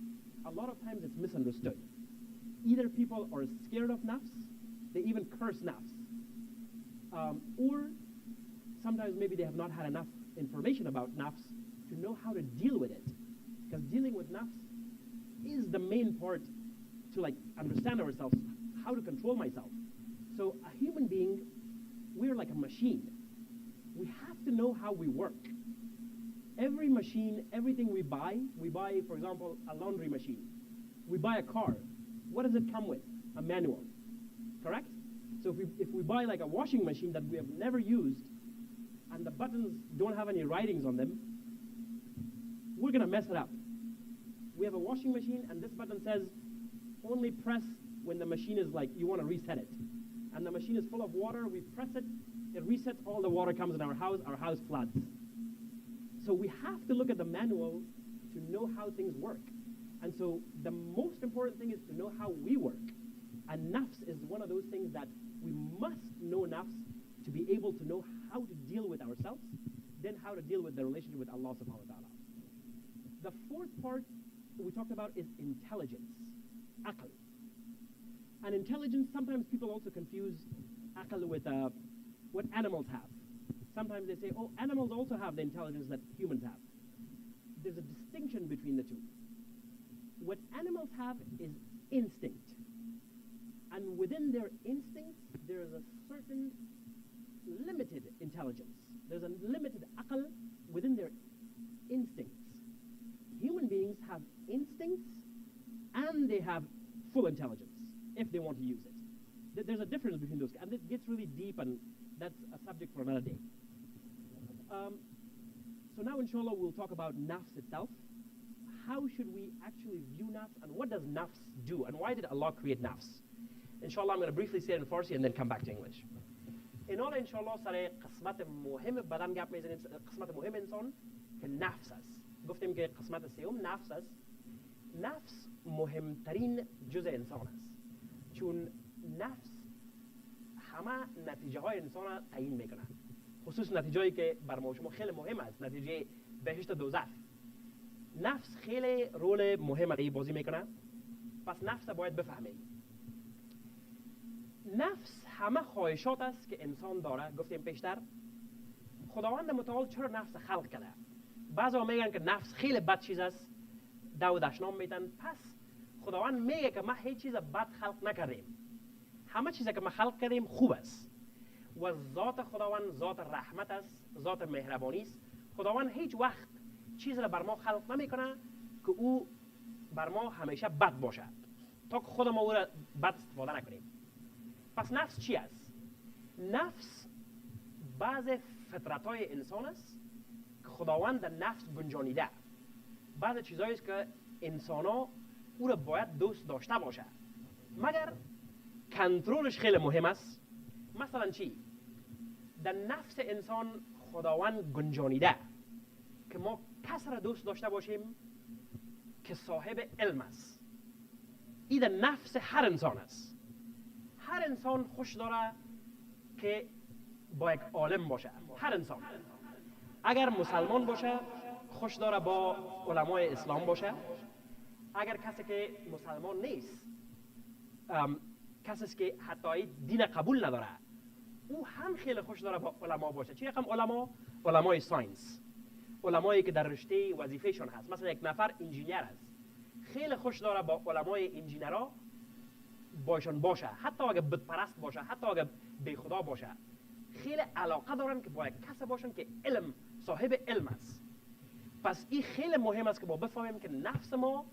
a lot of times it's misunderstood. Either people are scared of nafs, they even curse nafs. Or sometimes maybe they have not had enough information about nafs to know how to deal with it. Because dealing with nafs is the main part to like understand ourselves, how to control myself. So a human being, we're like a machine. We have to know how we work. Every machine, everything we buy, for example, a laundry machine. We buy a car. What does it come with? A manual, correct? So if we buy like a washing machine that we have never used and the buttons don't have any writings on them, we're gonna mess it up. We have a washing machine and this button says only press when the machine is like, you want to reset it. And the machine is full of water, we press it, it resets, all the water comes in our house floods. So we have to look at the manual to know how things work. And so the most important thing is to know how we work. And nafs is one of those things that we must know nafs to be able to know how to deal with ourselves, then how to deal with the relationship with Allah subhanahu wa ta'ala. The fourth part we talked about is intelligence, aql. And intelligence, sometimes people also confuse aql with what animals have. Sometimes they say, oh, animals also have the intelligence that humans have. There's a distinction between the two. What animals have is instinct. And within their instincts, there is a certain limited intelligence. There's a limited aql within their instincts. Human beings have instincts and they have full intelligence if they want to use it. There's a difference between those, and it gets really deep, and that's a subject for another day. So now, inshallah, we'll talk about nafs itself. How should we actually view nafs, and what does nafs do, and why did Allah create nafs? Inshallah, I'm going to briefly say it in Farsi and then come back to English. In all, inshallah, سر قسمت مهم بدم گپ میزنیم قسمت مهم انسان که نفس است. گفتیم که قسمت سوم نفس است. نفس مهمترین جزء انسان است. چون نفس همه نتیجه های انسان را تعیین میکنه. خصوص نتیجه‌ای که بر ما شما خیلی مهم است، نتیجه بهشت دوزخ. نفس خیلی رول مهم بازی میکنه. پس نفس باید بفهمیم. نفس همه خواهشات است که انسان داره. گفتیم پیشتر خداوند متعال چرا نفس خلق کرده؟ بعضا میگن که نفس خیلی بد چیز است، دو دشنام میدن. پس خداوند میگه که ما هیچ چیز بد خلق نکردیم، همه چیزی که ما خلق کردیم خوب است و ذات خداوند ذات رحمت است، ذات مهربانی است. خداوند هیچ وقت چیز را بر ما خلق نمیکنه که او بر ما همیشه بد باشه تا که خود ما او را بد استفاده نکنیم. پس نفس چی است؟ نفس بعض فطرت‌های انسان است که خداوند در نفس گنجانیده. بعض چیزایی است که انسان‌ها او را باید دوست داشته باشه، مگر کنترلش خیلی مهم است. مثلا چی؟ در نفس انسان خداوند گنجانیده که ما کس را دوست داشته باشیم که صاحب علم است. این در نفس هر انسان است. هر انسان خوش داره که با یک عالم باشه. هر انسان اگر مسلمان باشه خوش داره با علمای اسلام باشه. اگر کسی که مسلمان نیست، کسی که حتی دین قبول نداره، او هم خیلی خوش داره با علما باشه. چه رقم علما؟ علمای ساینس، علمایی که در رشته وظیفهشون هست. مثلا یک نفر انجینیر است، خیلی خوش داره با علمای انجینرها باشون باشه، حتی اگه بت پرست باشه، حتی اگه بی خدا باشه. خیلی علاقه دارن که با یک کس باشن که علم، صاحب علم است. پس این خیلی مهم است که ما بفهمیم که نفس ما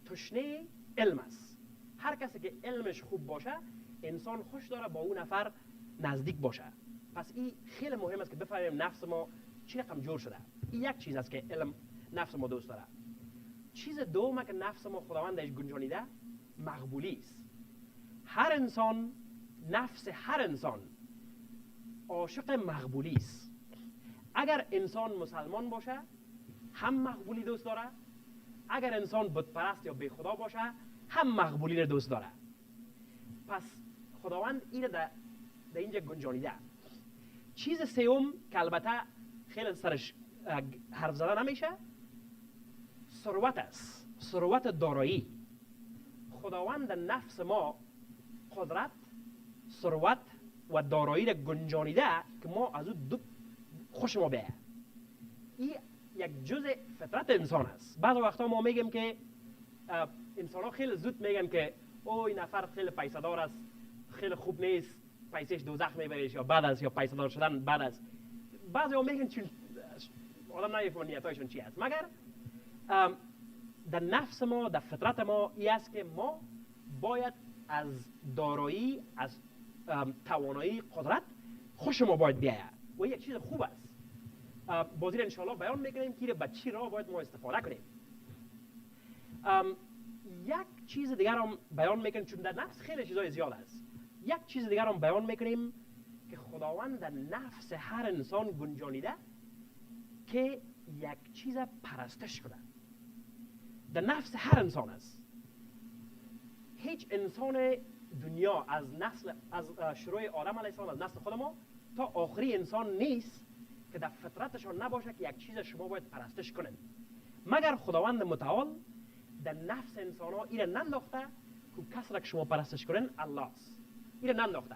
تشنه علم است. هر کسی که علمش خوب باشه انسان خوش داره با اون نفر نزدیک باشه. پس این خیلی مهم است که بفهمیم نفس ما چی رقم جور شده. این یک چیز است که علم نفس ما دوست داره. چیز دوم که نفس ما خداوندش گنجانیده مقبولی است. هر انسان، نفس هر انسان عاشق مقبولی است. اگر انسان مسلمان باشه هم مقبولی دوست داره، اگر انسان بت پرست یا بی خدا باشه هم مقبولی رو دوست داره. پس خداوند این در اینجا گنجانیده. چیز سوم که البته خیلی سرش حرف زده نمیشه، ثروت است، ثروت دارایی. خداوند در نفس ما قدرت، ثروت و دارایی را گنجانیده که ما از او خوش ما بیه. این یک جزء فطرت انسان است. بعض وقتا ما میگیم که انسان ها خیلی زود میگن که او این نفر خیلی پیسه دار است، خیلی خوب نیست، پیسهش دوزخ میبریش یا بعد از یا پیسه دار شدن بعد از. بعضی ها میگن چون آدم نمیفهمه نیتایشون چی است. مگر در نفس ما، در فطرت ما این است که ما باید از دارایی، از توانایی، قدرت خوش ما باید بیاید و یک چیز خوب است. بازی را انشاءالله بیان میکنیم که به چی راه باید ما استفاده کنیم. یک چیز دیگر هم بیان میکنیم، چون در نفس خیلی چیزای زیاد است. یک چیز دیگر هم بیان میکنیم که خداوند در نفس هر انسان گنجانیده که یک چیز پرستش کنه. در نفس هر انسان است. هیچ انسان دنیا از شروع آدم علیه السلام، از نسل خود ما تا آخری انسان نیست که در فطرتشان نباشه که یک چیز شما باید پرستش کنید، مگر خداوند متعال در نفس انسان ها این ننداخته که کس را که شما پرستش کنین الله است. این ننداخته.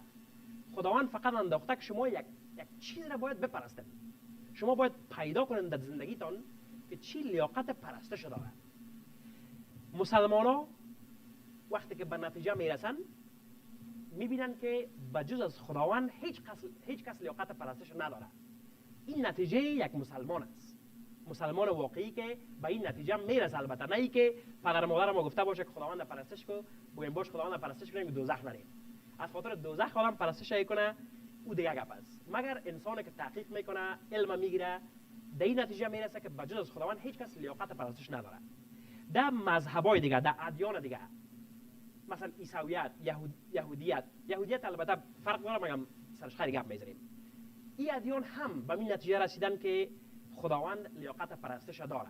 خداوند فقط ننداخته که شما یک چیز را باید بپرستید. شما باید پیدا کنید در زندگیتان که چی لیاقت پرستش داره. مسلمان ها وقتی که به نتیجه میرسن میبینن که بجز از خداوند هیچ کس لیاقت پرستش نداره. این نتیجه یک مسلمان است. مسلمان واقعی که به این نتیجه میرسه. البته نه ای که پدر مادر ما گفته باشه که خداوند پرستش کن، بگیم باش خداوند پرستش کنیم دوزخ نریم. از خاطر دوزخ آدم پرستش کنه او دیگه گپ است. مگر انسانی که تحقیق میکنه، علم میگیره، در این نتیجه میرسه که بجز از خداوند هیچ کس لیاقت پرستش نداره. در مذهبای دیگه، در ادیان دیگه، مثلا عیسویت، یهودیت البته فرق داره، مگم سرش خیلی گپ میزنیم. این ادیان هم به این نتیجه رسیدن که خداوند لیاقت پرستش داره.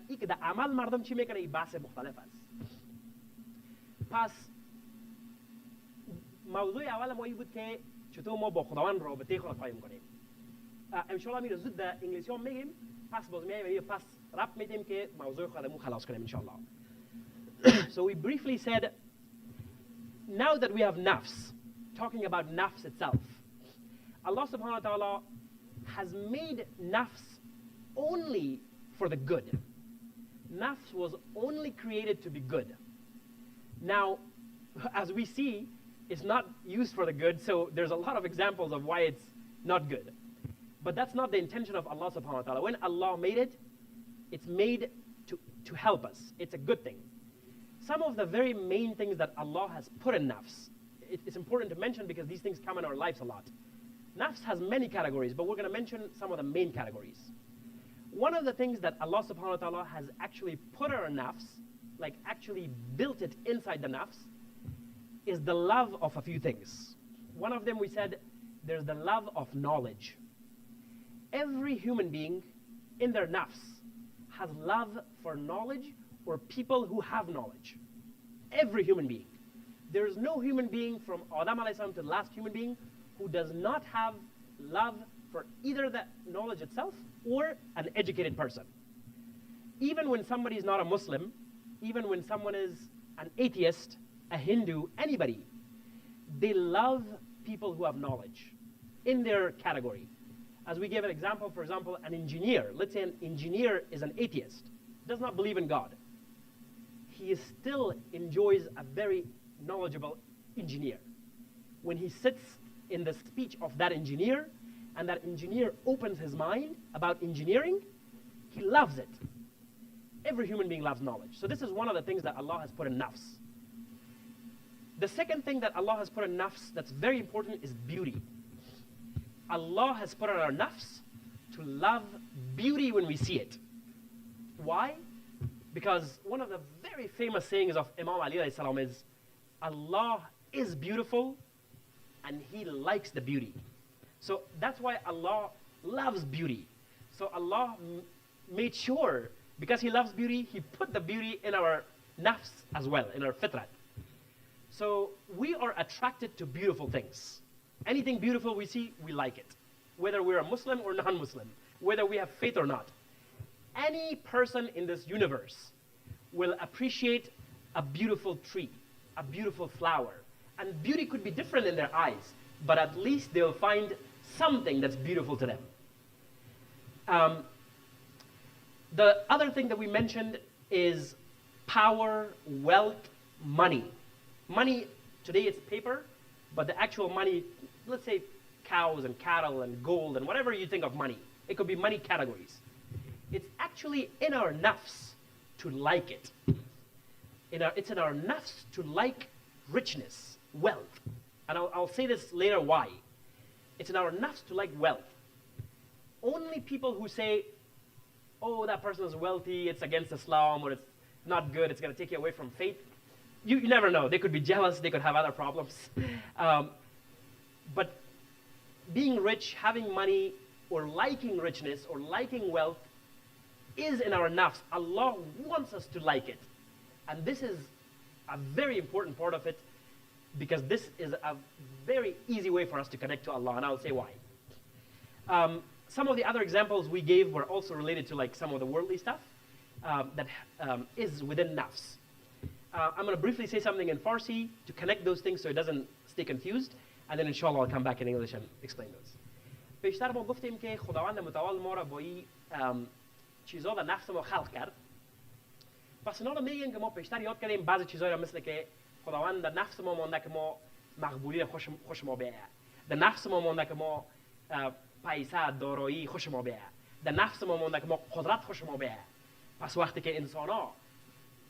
این که در عمل مردم چی میکنه این بحث مختلف است. پس موضوع اول ما این بود که چطور ما با خداوند رابطه خود قایم کنیم. انشالله میره زود در انگلیسی هم میگیم، پس باز میاییم پس رپ میدیم که موضوع خودمون خلاص کنیم انشالله. So we briefly said now that we have nafs, talking about nafs itself, Allah subhanahu wa ta'ala has made nafs only for the good. Nafs was only created to be good. Now, as we see, it's not used for the good, so there's a lot of examples of why it's not good. But that's not the intention of Allah subhanahu wa ta'ala. When Allah made it, it's made to help us. It's a good thing. Some of the very main things that Allah has put in nafs, it's important to mention because these things come in our lives a lot. Nafs has many categories, but we're going to mention some of the main categories. One of the things that Allah subhanahu wa ta'ala has actually put in our nafs, like actually built it inside the nafs, is the love of a few things. One of them we said, there's the love of knowledge. Every human being in their nafs has love for knowledge or people who have knowledge. Every human being. There is no human being from Adam alayhi salam to the last human being who does not have love for either the knowledge itself or an educated person. Even when somebody is not a Muslim, even when someone is an atheist, a Hindu, anybody, they love people who have knowledge in their category. As we gave an example, for example, an engineer. Let's say an engineer is an atheist, does not believe in God. He still enjoys a very knowledgeable engineer. When he sits in the speech of that engineer, and that engineer opens his mind about engineering, he loves it. Every human being loves knowledge. So this is one of the things that Allah has put in nafs. The second thing that Allah has put in nafs that's very important is beauty. Allah has put in our nafs to love beauty when we see it. Why? Because one of the very famous sayings of Imam Ali alayhi salam is, Allah is beautiful and He likes the beauty. So that's why Allah loves beauty. So Allah made sure, because He loves beauty, He put the beauty in our nafs as well, in our fitrat. So we are attracted to beautiful things. Anything beautiful we see, we like it. Whether we're a Muslim or non-Muslim, whether we have faith or not. Any person in this universe will appreciate a beautiful tree, a beautiful flower. And beauty could be different in their eyes, but at least they'll find something that's beautiful to them. The other thing that we mentioned is power, wealth, money. Money, today it's paper, but the actual money, let's say cows and cattle and gold and whatever you think of money, it could be money categories. It's actually in our nafs to like it. It's in our nafs to like richness, wealth. And I'll say this later why. It's in our nafs to like wealth. Only people who say, oh, that person is wealthy, it's against Islam, or it's not good, it's going to take you away from faith. You never know. They could be jealous, they could have other problems. But being rich, having money, or liking richness, or liking wealth, is in our nafs. Allah wants us to like it. And this is a very important part of it, because this is a very easy way for us to connect to Allah, and I'll say why. Some of the other examples we gave were also related to like some of the worldly stuff that is within nafs. I'm going to briefly say something in Farsi to connect those things so it doesn't stay confused, and then inshallah I'll come back in English and explain those. پیشتر ما گفتیم که خداوند متعال ما را با این چیزا و نفس ما خلق کرد. پس اینا رو میگن که ما پیشتر یاد کردیم بعضی چیزایی را مثل که خداوند در نفس ما مونده که ما مقبولی خوش ما بیه. در نفس ما مونده که ما پیسه دارایی خوش ما بیه. در نفس ما مونده که ما قدرت خوش ما بیه. پس وقتی که انسانا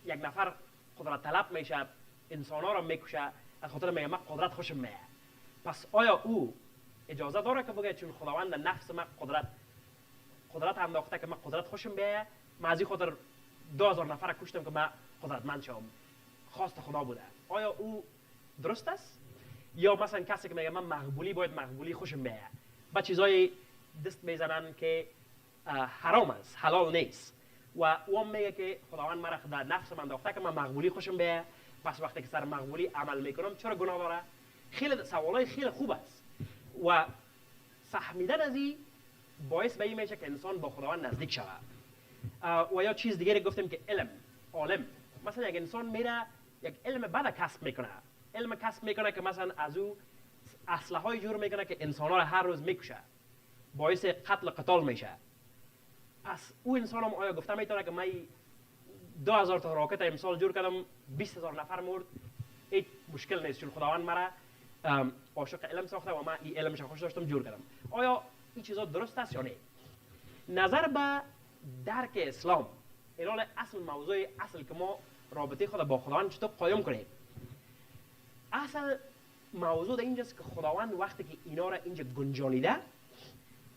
یک نفر قدرت طلب میشه، انسانا را میکشه، از خاطر میگه من قدرت خوشم میه. پس آیا او اجازه داره که بگه چون خداوند نفس من قدرت انداخته که من قدرت خوشم بیه، من از این خاطر 2000 نفر کشتم که من قدرتمند شم، خواست خدا بوده. آیا او درست است؟ یا مثلا کسی که میگه من مقبولی باید مقبولی خوشم بیه، با چیزای دست میزنن که حرام است، حلال نیست، و اون میگه که خداوند مرا در نفس من انداخته که من مقبولی خوشم بیه، پس وقتی که سر مقبولی عمل میکنم چرا گناه داره؟ خیلی سوالای خیلی خوب است و فهمیدن از این باعث به این میشه که انسان با خداوند نزدیک شود. و یا چیز دیگری گفتیم که علم، عالم. مثلا یک انسان میره یک علم بد کسب میکنه، علم کسب میکنه که مثلا از او اسلحه های جور میکنه که انسان ها را هر روز میکشه، باعث قتل قتال میشه. پس او انسان هم آیا گفته میتونه که من 2000 تا راکت امسال جور کردم 20000 نفر مرد، هیچ مشکل نیست چون خداوند مرا عاشق علم ساخته و من این علمش خوش داشتم جور کردم. آیا این چیزا درست است یا نه؟ نظر به درک اسلام، اینال اصل موضوع اصل که ما رابطه خود با خداوند چطور قایم کنیم. اصل موضوع اینجاست که خداوند وقتی که اینا را اینجا گنجانیده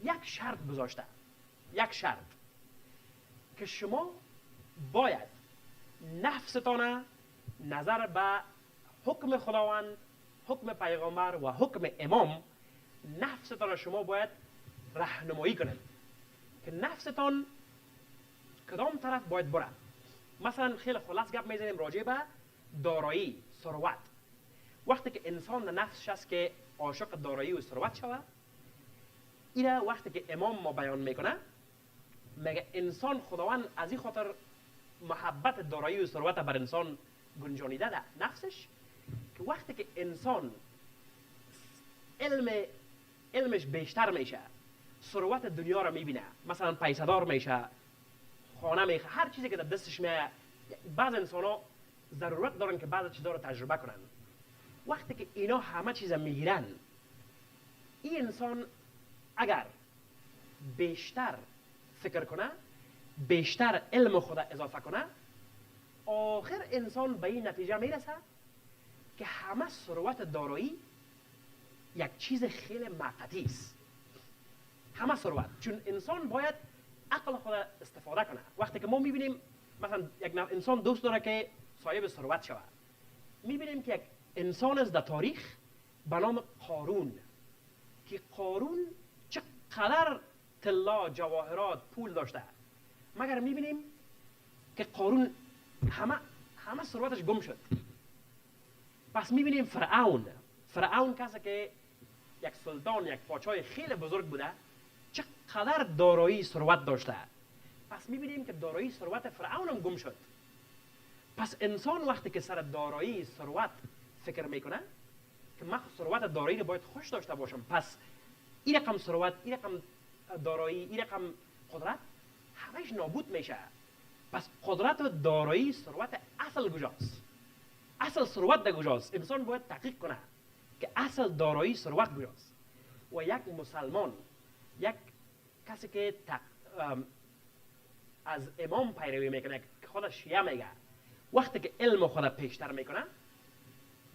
یک شرط گذاشته، یک شرط که شما باید نفستان نظر به حکم خداوند، حکم پیغمبر و حکم امام، نفستان شما باید راهنمایی کنید که نفستان کدام طرف باید بره. مثلا خیلی خلاص گپ میزنیم راجع به دارایی، ثروت. وقتی که انسان نفسش است که عاشق دارایی و ثروت شود، اینا وقتی که امام ما بیان میکنه میگه انسان خداوند از این خاطر محبت دارایی و ثروت بر انسان گنجانیده در نفسش که وقتی که انسان علمش بیشتر میشه، ثروت دنیا رو میبینه، مثلا پیسه‌دار میشه، خانه میخه، هر چیزی که در دستش میاد. بعض انسان ها ضرورت دارن که بعض چیزا رو تجربه کنن. وقتی که اینا همه چیز میگیرن، این انسان اگر بیشتر فکر کنه، بیشتر علم خود اضافه کنه، آخر انسان به این نتیجه میرسه که همه ثروت دارایی یک چیز خیلی موقتی است. همه ثروت، چون انسان باید عقل خود استفاده کنه. وقتی که ما میبینیم مثلا یک انسان دوست داره که صاحب ثروت شود، میبینیم که یک انسان از در تاریخ به نام قارون، که قارون چقدر طلا، جواهرات، پول داشته، مگر میبینیم که قارون همه ثروتش گم شد. پس میبینیم فرعون کسی که یک سلطان، یک پادشاه خیلی بزرگ بوده، چقدر دارایی ثروت داشته. پس میبینیم که دارایی ثروت فرعون هم گم شد. پس انسان وقتی که سر دارایی ثروت فکر میکنه که من ثروت دارایی رو باید خوش داشته باشم، پس این رقم ثروت، این رقم دارایی، این رقم قدرت همش نابود میشه. پس قدرت و دارایی، ثروت اصل کجاست؟ اصل ثروت در کجاست؟ انسان باید تحقیق کنه که اصل دارایی ثروت کجاست. و یک مسلمان، یک کسی که از امام پیروی میکنه که خودش شیعه میگه، وقتی که علم خود پیشتر میکنه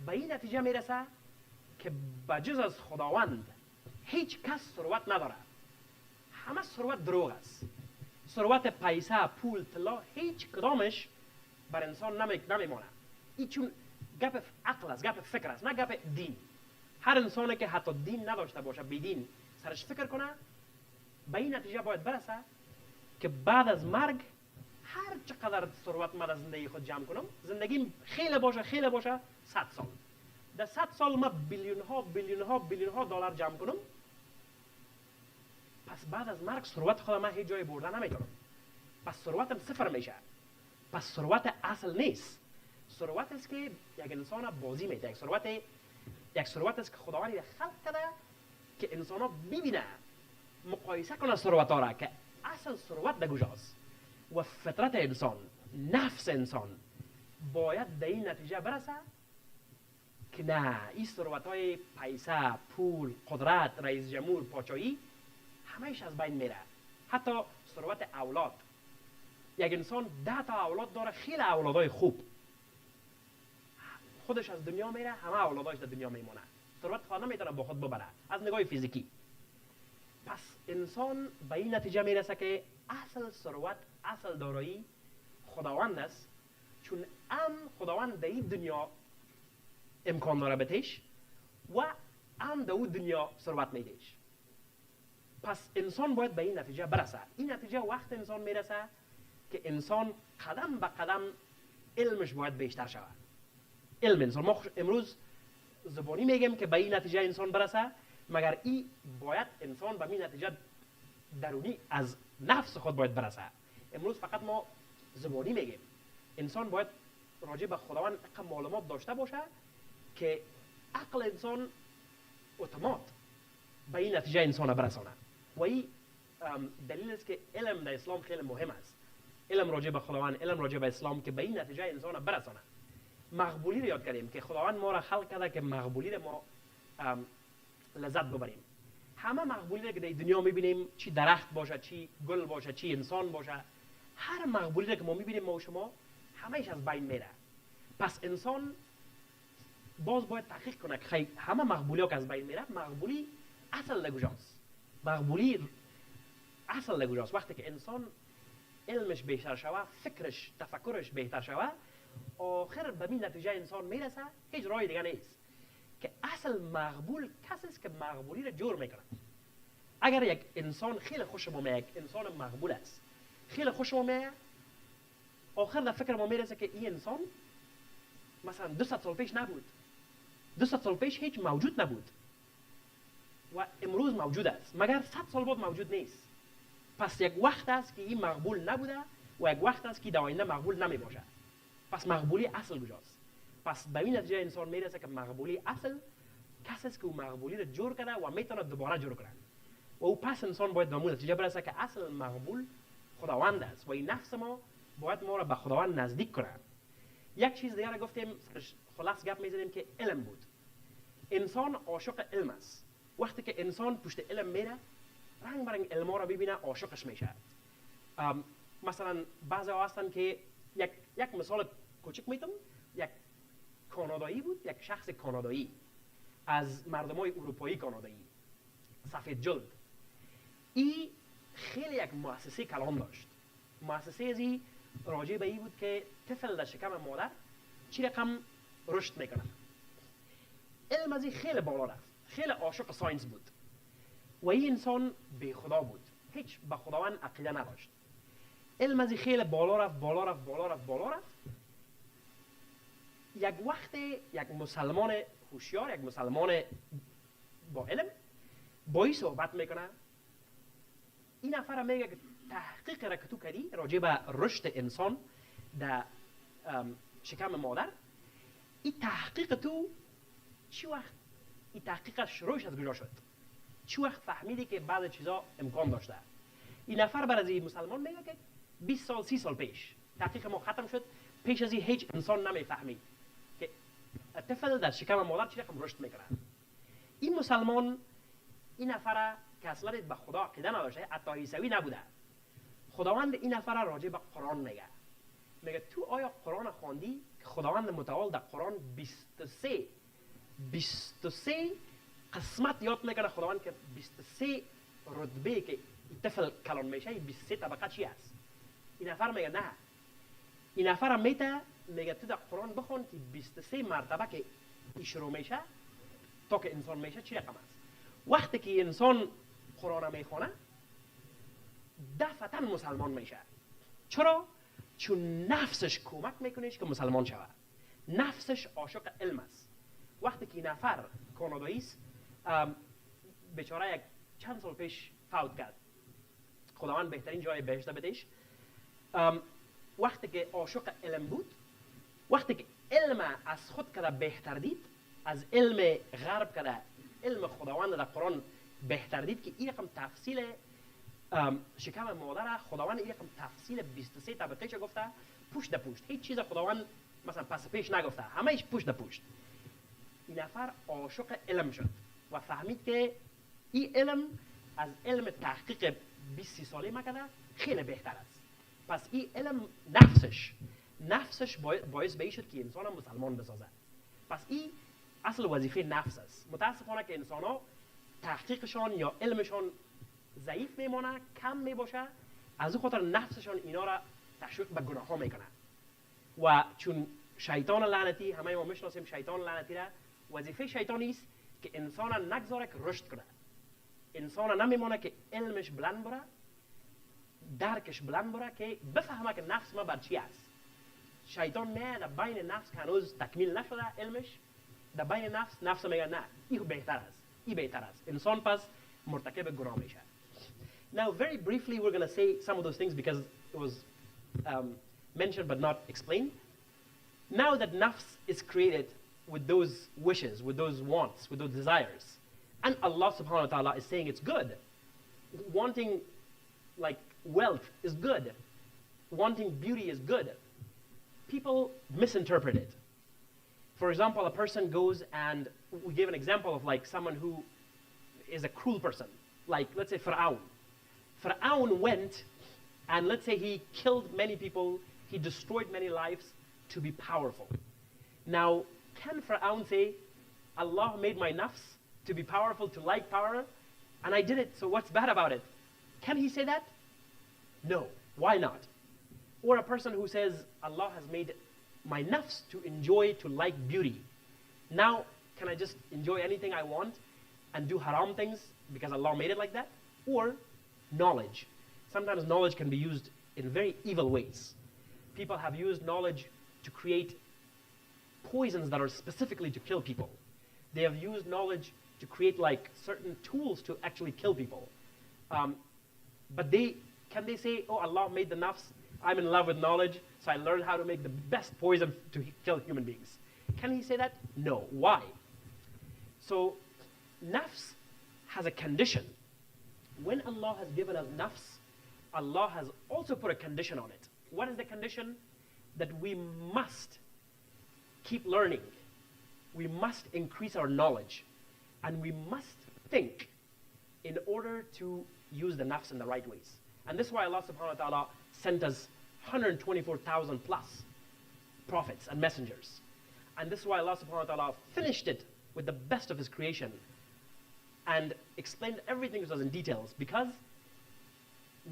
به این نتیجه میرسه که بجز از خداوند هیچ کس ثروت نداره. همه ثروت دروغ است. ثروت پیسه، پول، طلا، هیچ کدامش بر انسان نمیمونه. این چون گپ عقل است، گپ فکر است، نه گپ دین. هر انسانی که حتی دین نداشته باشه، بی دین سرش فکر کنه، به این نتیجه باید برسه که بعد از مرگ هر چقدر ثروت من از زندگی خود جمع کنم، زندگیم خیلی باشه 100 سال. در 100 سال من بیلیون ها دلار جمع کنم، پس بعد از مرگ ثروت خود من هیچ جای برده نمیتونم. پس ثروتم صفر میشه. پس ثروت اصل نیست. ثروت است که یک انسان بازی میده. یک ثروت است که خداوند خلق کرده که انسان ها ببینه، مقایسه کنه ثروت ها را که اصل ثروت در کجاست. و فطرت انسان، نفس انسان باید در این نتیجه برسه که نه، این ثروت های پیسه، پول، قدرت، رئیس جمهور، پادشاهی همهش از بین میره. حتی ثروت اولاد، یک انسان 10 تا اولاد داره، خیلی اولادای خوب، خودش از دنیا میره، همه اولاداش در دنیا میمونه، ثروت خود نمیتونه با خود ببره از نگاه فیزیکی. پس انسان به این نتیجه میرسه که اصل ثروت، اصل دارایی خداوند است، چون خداوند در این دنیا امکان داره بتش و در اون دنیا ثروت میدهش. پس انسان باید به این نتیجه برسه. این نتیجه وقت انسان میرسه که انسان قدم به قدم علمش باید بیشتر شود. علم انسان، ما امروز زبانی میگیم که به این نتیجه انسان برسه، مگر این باید انسان به این نتیجه درونی از نفس خود باید برسه. امروز فقط ما زبانی میگیم. انسان باید راجع به خداوند معلومات داشته باشه که عقل انسان اتومات به این نتیجه انسان برسانه و این دلیل است که علم در اسلام خیلی مهم است. علم راجع به خداوند، علم راجع به اسلام که به این نتیجه انسان برسانه. مقبولی رو یاد کردیم که خداوند ما را خلق کرده که مقبولی رو ما لذت ببریم. همه مقبولی رو که در دنیا میبینیم، چی درخت باشه، چی گل باشه، چی انسان باشه، هر مقبولی رو که ما میبینیم ما و شما همهش از بین میره. پس انسان باز باید تحقیق کنه که همه مقبولی ها که از بین میره، مقبولی اصل لگوجاست. مقبولی اصل لگوجاست. وقتی که انسان علمش بهتر شوه، فکرش، تفکرش بهتر شوه، آخر به این نتیجه انسان میرسه، هیچ راه دیگه نیست که اصل مقبول کسی است که مقبولی رو جور میکنه. اگر یک انسان خیلی خوش ما میاد، یک انسان مقبول است، خیلی خوش ما میاد، آخر در فکر ما میرسه که این انسان مثلا 200 سال پیش نبود، 200 سال پیش هیچ موجود نبود و امروز موجود است، مگر 100 سال بعد موجود نیست. پس یک وقت است که این مقبول نبوده و یک وقت است که در آینده مقبول نمی باشه. پس مقبولی اصل کجاست؟ پس به این نتیجه انسان میرسه که مقبولی اصل کسی است که او مقبولی رو جور کرده و میتونه دوباره جور کنه. و او پس انسان باید به اون نتیجه برسه که اصل مقبول خداوند است و این نفس ما باید ما را به خداوند نزدیک کنه. یک چیز دیگه گفتیم، خلاص گپ میزنیم که علم بود. انسان عاشق علم است. وقتی که انسان پشت علم میره، رنگ برنگ علما را ببینه، عاشقش میشه. مثلا بعضی ها هستن که یک مثال کوچک میتونم، یک کانادایی بود، یک شخص کانادایی از مردمای اروپایی کانادایی، سفید جلد. این خیلی یک مؤسسه کلان داشت. مؤسسه ازی راجع به این بود که طفل در شکم مادر چی رقم رشد میکنه. علم ازی خیلی بالا رفت، خیلی عاشق ساینس بود و این انسان بی خدا بود، هیچ به خداوند عقیده نداشت. علم ازی خیلی بالا رفت، بالا رفت، بالا رفت، بالا رفت. یک وقت یک مسلمان هوشیار، یک مسلمان با علم با این صحبت میکنه، این نفر میگه که تحقیق را که تو کردی راجع به رشد انسان در شکم مادر، این تحقیق تو چی وقت این تحقیقش شروعش از کجا شد؟ چی وقت فهمیدی که بعض چیزا امکان داشته؟ این نفر بر از این مسلمان میگه که 20 سال 30 سال پیش تحقیق ما ختم شد، پیش از این هیچ انسان نمیفهمید که طفل در شکم مادر چی رقم رشد میکنه. این مسلمان این نفر که اصلا به خدا عقیده نداشته، حتی عیسوی نبوده، خداوند این نفر راجع به قرآن میگه تو آیا قرآن خواندی که خداوند متعال در قرآن 23 قسمت یاد میکنه خداوند که 23 رتبه که طفل کلان میشه، 23 طبقه چی است؟ این نفر میگه نه. این نفر میگه تو در قرآن بخون که 23 مرتبه که این شروع میشه تا که انسان میشه چی رقم است. وقتی که انسان قرآن میخونه دفعتا مسلمان میشه. چرا؟ چون نفسش کمک میکنه که مسلمان شود. نفسش عاشق علم است. وقتی که این نفر کانادایی است، بیچاره یک چند سال پیش فوت کرد، خداوند بهترین جای بهشت بدهش. وقتی که عاشق علم بود، وقتی که علم از خود کده بهتر دید، از علم غرب کده علم خداوند در قرآن بهتر دید که این رقم تفصیل شکم مادر خداوند این رقم تفصیل 23 طبقه چه گفته، پشت در پشت. هیچ چیز خداوند مثلا پس پیش نگفته، همهش پشت در پشت. این نفر عاشق علم شد و فهمید که این علم از علم تحقیق 20 ساله مکده خیلی بهتر است. پس این علم نفسش باعث به این شد که انسان مسلمان بسازه. پس این اصل وظیفه نفس است. متاسفانه که انسان ها تحقیقشان یا علمشان ضعیف میمانه، کم میباشه، از او خاطر نفسشان اینا را تشویق به گناه ها میکنه. و چون شیطان لعنتی، همه ما میشناسیم شیطان لعنتی را، وظیفه شیطانی است که انسان نگذاره که رشد کنه. انسان نمیمونه که علمش بلند بره، درکش بلند بره که بفهمه که نفس ما بر چی است. شیطان میاد در بین نفس که هنوز تکمیل نشده علمش، در بین نفس میگه نه این بهتر است، این بهتر است. انسان پس مرتکب گناه میشه. Now very briefly we're going to say some of those things because it was mentioned but not explained. Now that nafs is created, with those wishes, with those wants, with those desires. And Allah subhanahu wa ta'ala is saying it's good. Wanting like wealth is good. Wanting beauty is good. People misinterpret it. For example, a person goes and we gave an example of like someone who is a cruel person. Like let's say Fir'aun. Fir'aun went and let's say he killed many people, he destroyed many lives to be powerful. Now, can Fir'aun say, Allah made my nafs to be powerful, to like power, and I did it, so what's bad about it? Can he say that? No. Why not? Or a person who says, Allah has made my nafs to enjoy, to like beauty. Now, can I just enjoy anything I want and do haram things because Allah made it like that? Or knowledge. Sometimes knowledge can be used in very evil ways. People have used knowledge to create poisons that are specifically to kill people. They have used knowledge to create like certain tools to actually kill people. But can they say, oh, Allah made the nafs, I'm in love with knowledge, so I learned how to make the best poison to kill human beings. Can he say that? No. Why? So nafs has a condition. When Allah has given us nafs, Allah has also put a condition on it. What is the condition? That we must keep learning. We must increase our knowledge. And we must think in order to use the nafs in the right ways. And this is why Allah subhanahu wa ta'ala sent us 124,000 plus prophets and messengers. And this is why Allah subhanahu wa ta'ala finished it with the best of His creation and explained everything to us in details because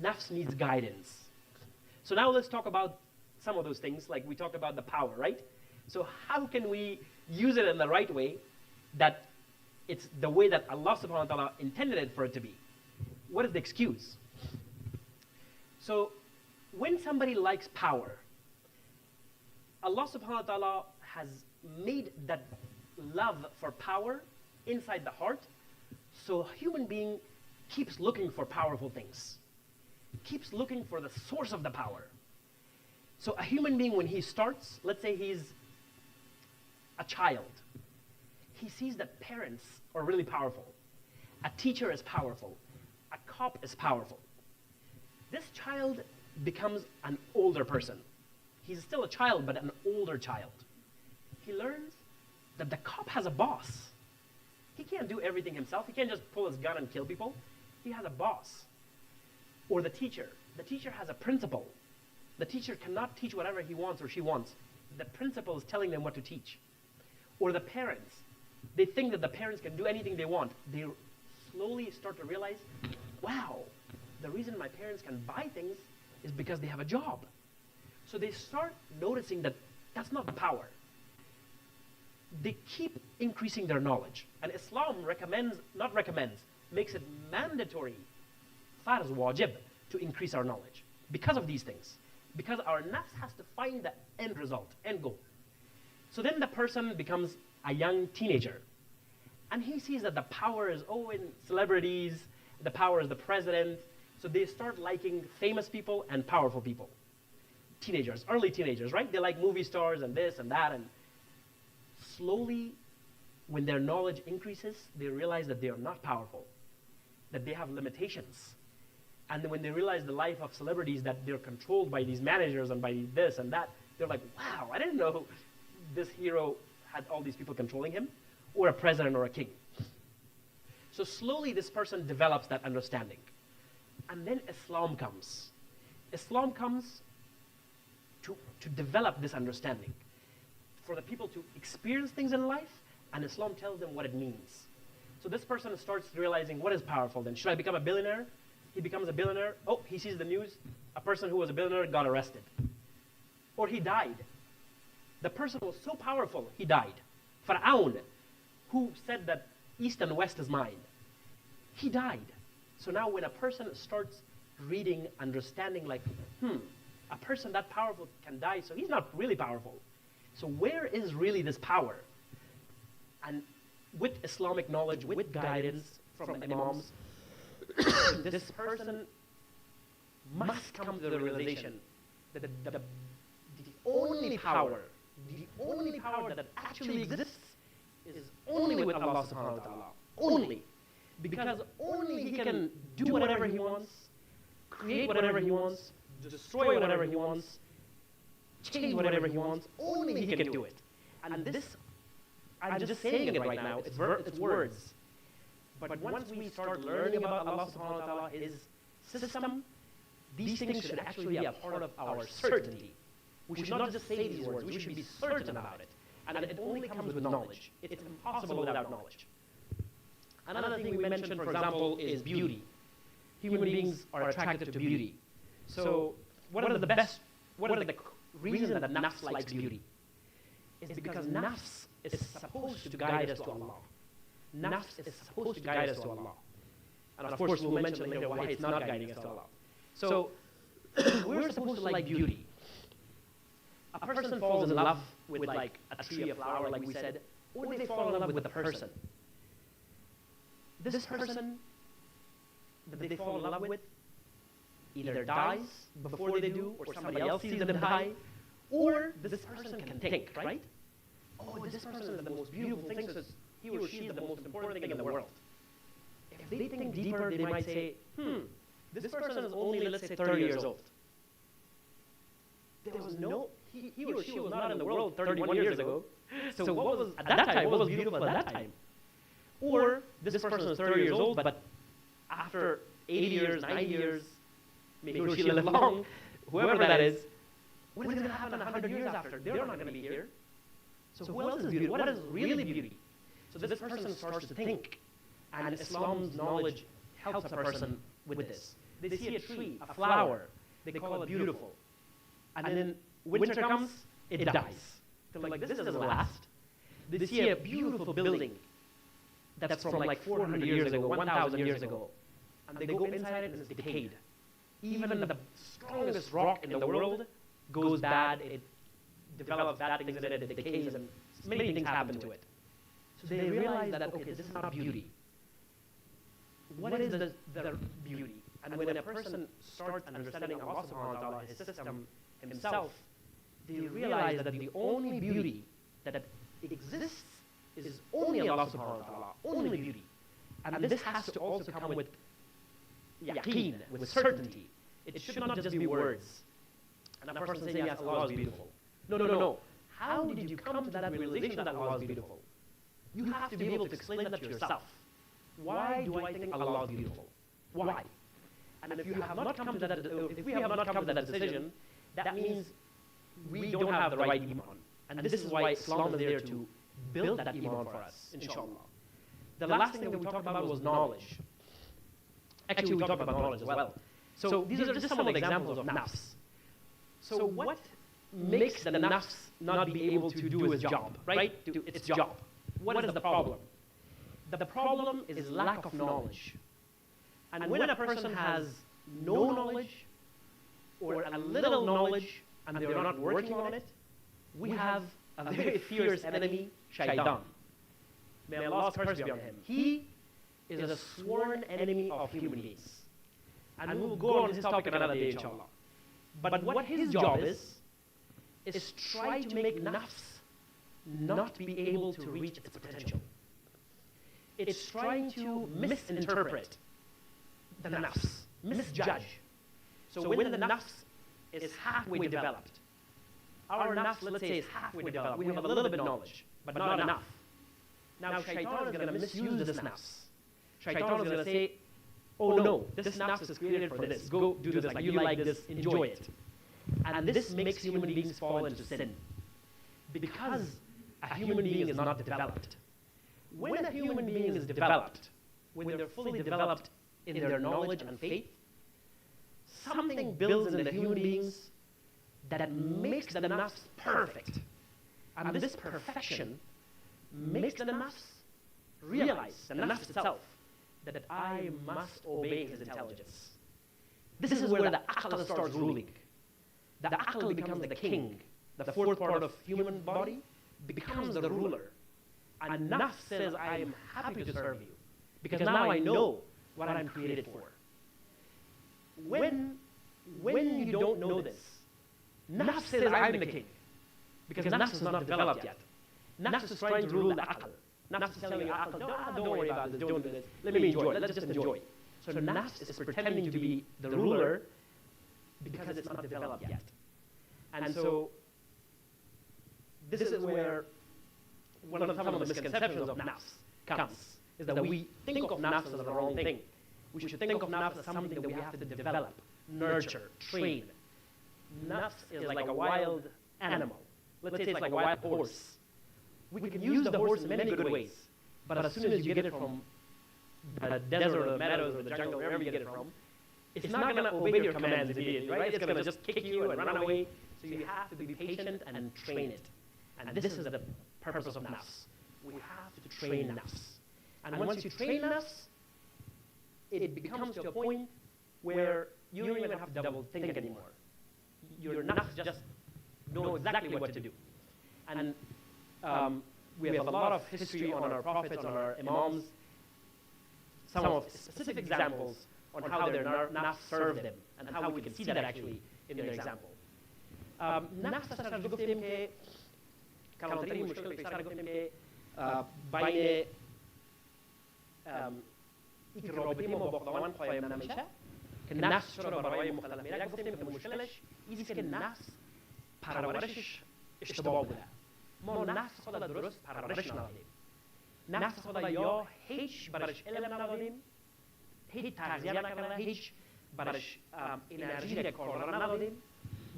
nafs needs guidance. So now let's talk about some of those things, like we talked about the power, right? So how can we use it in the right way that it's the way that Allah subhanahu wa ta'ala intended it for it to be? What is the excuse? So when somebody likes power, Allah subhanahu wa ta'ala has made that love for power inside the heart, so a human being keeps looking for powerful things, keeps looking for the source of the power. So a human being, when he starts, let's say he's a child, he sees that parents are really powerful. A teacher is powerful. A cop is powerful. This child becomes an older person. He's still a child, but an older child. He learns that the cop has a boss. He can't do everything himself. He can't just pull his gun and kill people. He has a boss. Or the teacher. The teacher has a principal. The teacher cannot teach whatever he wants or she wants. The principal is telling them what to teach. Or the parents. They think that the parents can do anything they want. They slowly start to realize, wow, the reason my parents can buy things is because they have a job. So they start noticing that that's not power. They keep increasing their knowledge. And Islam makes it mandatory, farz, wajib, to increase our knowledge because of these things. Because our nafs has to find the end result, end goal. So then the person becomes a young teenager. And he sees that the power is, in celebrities, the power is the president. So they start liking famous people and powerful people. Teenagers, early teenagers, right? They like movie stars and this and that. And slowly, when their knowledge increases, they realize that they are not powerful, that they have limitations. And when they realize the life of celebrities, that they're controlled by these managers and by this and that, they're like, wow, I didn't know this hero had all these people controlling him, or a president or a king. So slowly this person develops that understanding. And then Islam comes. Islam comes to develop this understanding, for the people to experience things in life, and Islam tells them what it means. So this person starts realizing what is powerful then. Should I become a billionaire? He becomes a billionaire. Oh, he sees the news. A person who was a billionaire got arrested. Or he died. The person was so powerful, he died. Fir'aun, who said that East and West is mine, he died. So now when a person starts reading, understanding like, a person that powerful can die, so he's not really powerful. So where is really this power? And with Islamic knowledge, with guidance from the imams, this person must come to the realization that the only power the only power that actually exists is only with Allah subhanahu wa ta'ala. Only. Because only He can do whatever He wants, create whatever He wants, destroy whatever He wants, change whatever He wants. Only He can do it. And this, I'm just saying it right now, it's words. But once we start learning about Allah subhanahu wa ta'ala, His system, these things should actually be a part of our certainty. We should not just say these words, we should be certain about it. And it only comes with knowledge. It's impossible without knowledge. Another thing we mentioned, for example, is beauty. Human beings are attracted to beauty. So what are the reasons that nafs likes beauty? It's because nafs is supposed to guide us to Allah. Nafs is supposed to guide us to Allah. And of course, we'll mention later why it's not guiding us to Allah. So we're supposed to like beauty. A person falls in love with like a tree, a flower, like we said, or they fall in love with a person. This person that they fall in love with either dies before they do, or somebody else sees them die, or this person can think, right? Oh, this person is the most beautiful thing, so he or she is the most important thing in the world. If they think deeper, they might say, this person is only, let's say, 30 years old. There was no, he or she was not in the world 31 years ago. So what was, at that time, what was beautiful at that time? Or this person is 30 years old, but after 80 years, 90 years, maybe he or she lived long, whoever that is, what is going to happen 100 years after? They're not going to be here. So who else is beauty? What is really beauty? So this person starts to think, and Islam's knowledge helps a person with this. They see a tree, a flower, they call it beautiful. And then winter comes, it dies. They're like, this doesn't last. They see a beautiful building that's from like 400 years ago, 1,000 years ago. And they go inside it and it's decayed. Even the strongest rock in the world goes bad, it develops bad things in it, it decays, and many things happen to it. So they realize that, okay, this is not beauty. What is the beauty? And when a person starts understanding Allah subhanahu wa ta'ala, His system, Himself, they realize that the only beauty that exists is only Allah subhanahu wa ta'ala, only beauty. And this has to also come with yaqeen, with certainty. It should not just be words. And a person saying, yes, Allah is beautiful. No. How did you come to that realization that Allah is beautiful? You have to be able to explain that to yourself. Why do I think Allah is beautiful? Why? And if you have not come to that, if we have not come to that decision, that means we don't have the right iman. And this is why Islam is there to build that iman for us, inshallah. The last thing that we talked about was knowledge. Actually, we talked about knowledge as well. So these are just some of the examples of nafs. So what makes the nafs not be able to do its job, right? Do its job. What is the problem? The problem is lack of knowledge. And when a person has no knowledge or a little knowledge and they're not working on it, we have a very fierce enemy, shaitan. May Allah's curse be on him. He is a sworn enemy of human beings. And we will go on this topic another day, inshallah. But what his job is try to make nafs not be able to reach its potential. It's trying to misinterpret the nafs, misjudge. So when the nafs is halfway developed, our nafs, let's say, is halfway developed, we have a little bit of knowledge, but not enough. Now shaitan is going to misuse this nafs. Shaitan is going to say, oh no, this nafs is created for this. Go do this, like you like this, enjoy it. And this makes human beings fall into sin. Because a human being is not developed. When a human being is developed, when they're fully developed in their knowledge and faith, something builds in the human beings that makes the nafs perfect. And this perfection makes the nafs realize, the nafs itself, that I must obey his intelligence. This is where the aql starts ruling. The aql becomes the king. The fourth part of human body becomes the ruler. And nafs says, I am happy to serve you, because now I know what I'm created for. When you don't know this, nafs says, I'm the king. because nafs is not developed yet. Nafs is trying to rule the aql. Nafs is telling your aql, don't worry about this, don't do this, let me enjoy, let's just enjoy. So nafs is pretending to be the ruler because it's not developed yet. And so this is where some of the misconceptions of nafs comes, is that we think of nafs as the wrong thing. We should think of nafs as something that we have to develop, nurture, train. Nafs is like a wild animal. Let's say it's like a wild horse. We can use the horse in many good ways, but as soon as you get it from the desert or the meadows or the jungle, wherever you get it from, it's not going to obey your commands immediately, right? It's going to just kick you and run away. So you have to be patient and train it. And this is the purpose of nafs. We have to train nafs. And once you train nafs, it becomes to a point where you don't even have to double think anymore. Your nafs just know exactly what to do. And we have a lot of history on our prophets, on our imams, some of specific examples on how their nafs served them, and how we can see that actually in their example. نفس سر گفتیم که کلانترین مشکل پیشتر گفتیم که بین یک رابطه ما با خداوند قایم نمیشه که نفس چرا برای مختلف میره. گفتیم که مشکلش اینه که نفس پرورشش اشتباه بوده. ما نفس خدا درست پرورش ندادیم. نفس خدا یا هیچ برش علم ندادیم، هیچ تغذیه نکرده، هیچ برش انرژی که کار ندادیم،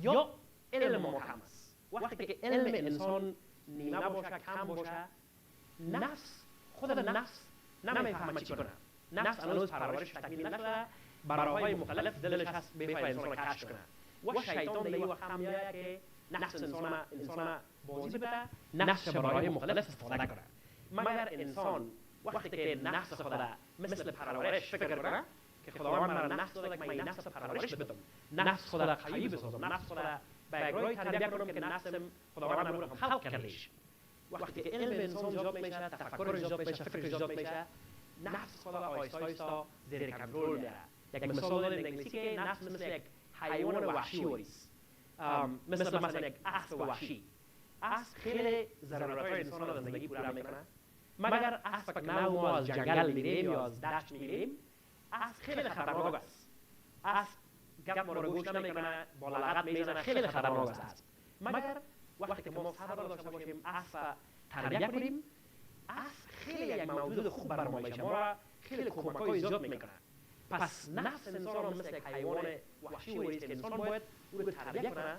یا علم ما کم است. وقتی که علم انسان نیمه باشه، کم باشه، نفس خود نفس نمیفهمه چی کنه. نفس هنوز پرورش تکمیل نشده، براهای مختلف دلش هست بخواه انسان را کشف کنه. و شیطان در این وقت هم میاد که نفس انسان بازی بده، نفس برای مختلف استفاده کنه. مگر انسان وقتی که نفس خود مثل پرورش فکر کنه که خداوند مرا نفس داده که من این نفس پرورش بدم، نفس خود را قوی بسازم، نفس خود را به اجرای تربیت کنم که نفسم خداوند مرا هم خلق کردیش. وقتی که علم انسان ایجاد میشه، تفکر ایجاد میشه، فکر ایجاد میشه، نفس خود را آیسته آیسته زیر کنترل میاره. یک مثال داریم انگلیسی که نفس مثل یک حیوان وحشی وریست، مثل یک اسب وحشی. اسب خیلی ضرورت‌های انسان را در زندگی پورا میکنه. مگر اسب که نه ما از جنگل میریم یا از دشت میریم، اسب خیلی خطرناک است. اسب گپ ما را گوش نمیکنه، با لغت میزنه، خیلی خطرناک است. مگر وقتی که ما صبر داشته باشیم، اسب تربیت کنیم، اسب خیلی یک موجود خوب بر ما میشه، ما را خیلی کمک‌های ایجاد میکنه. پس نفس انسان را مثل یک حیوان وحشی وریست که انسان باید او را تربیت کنه،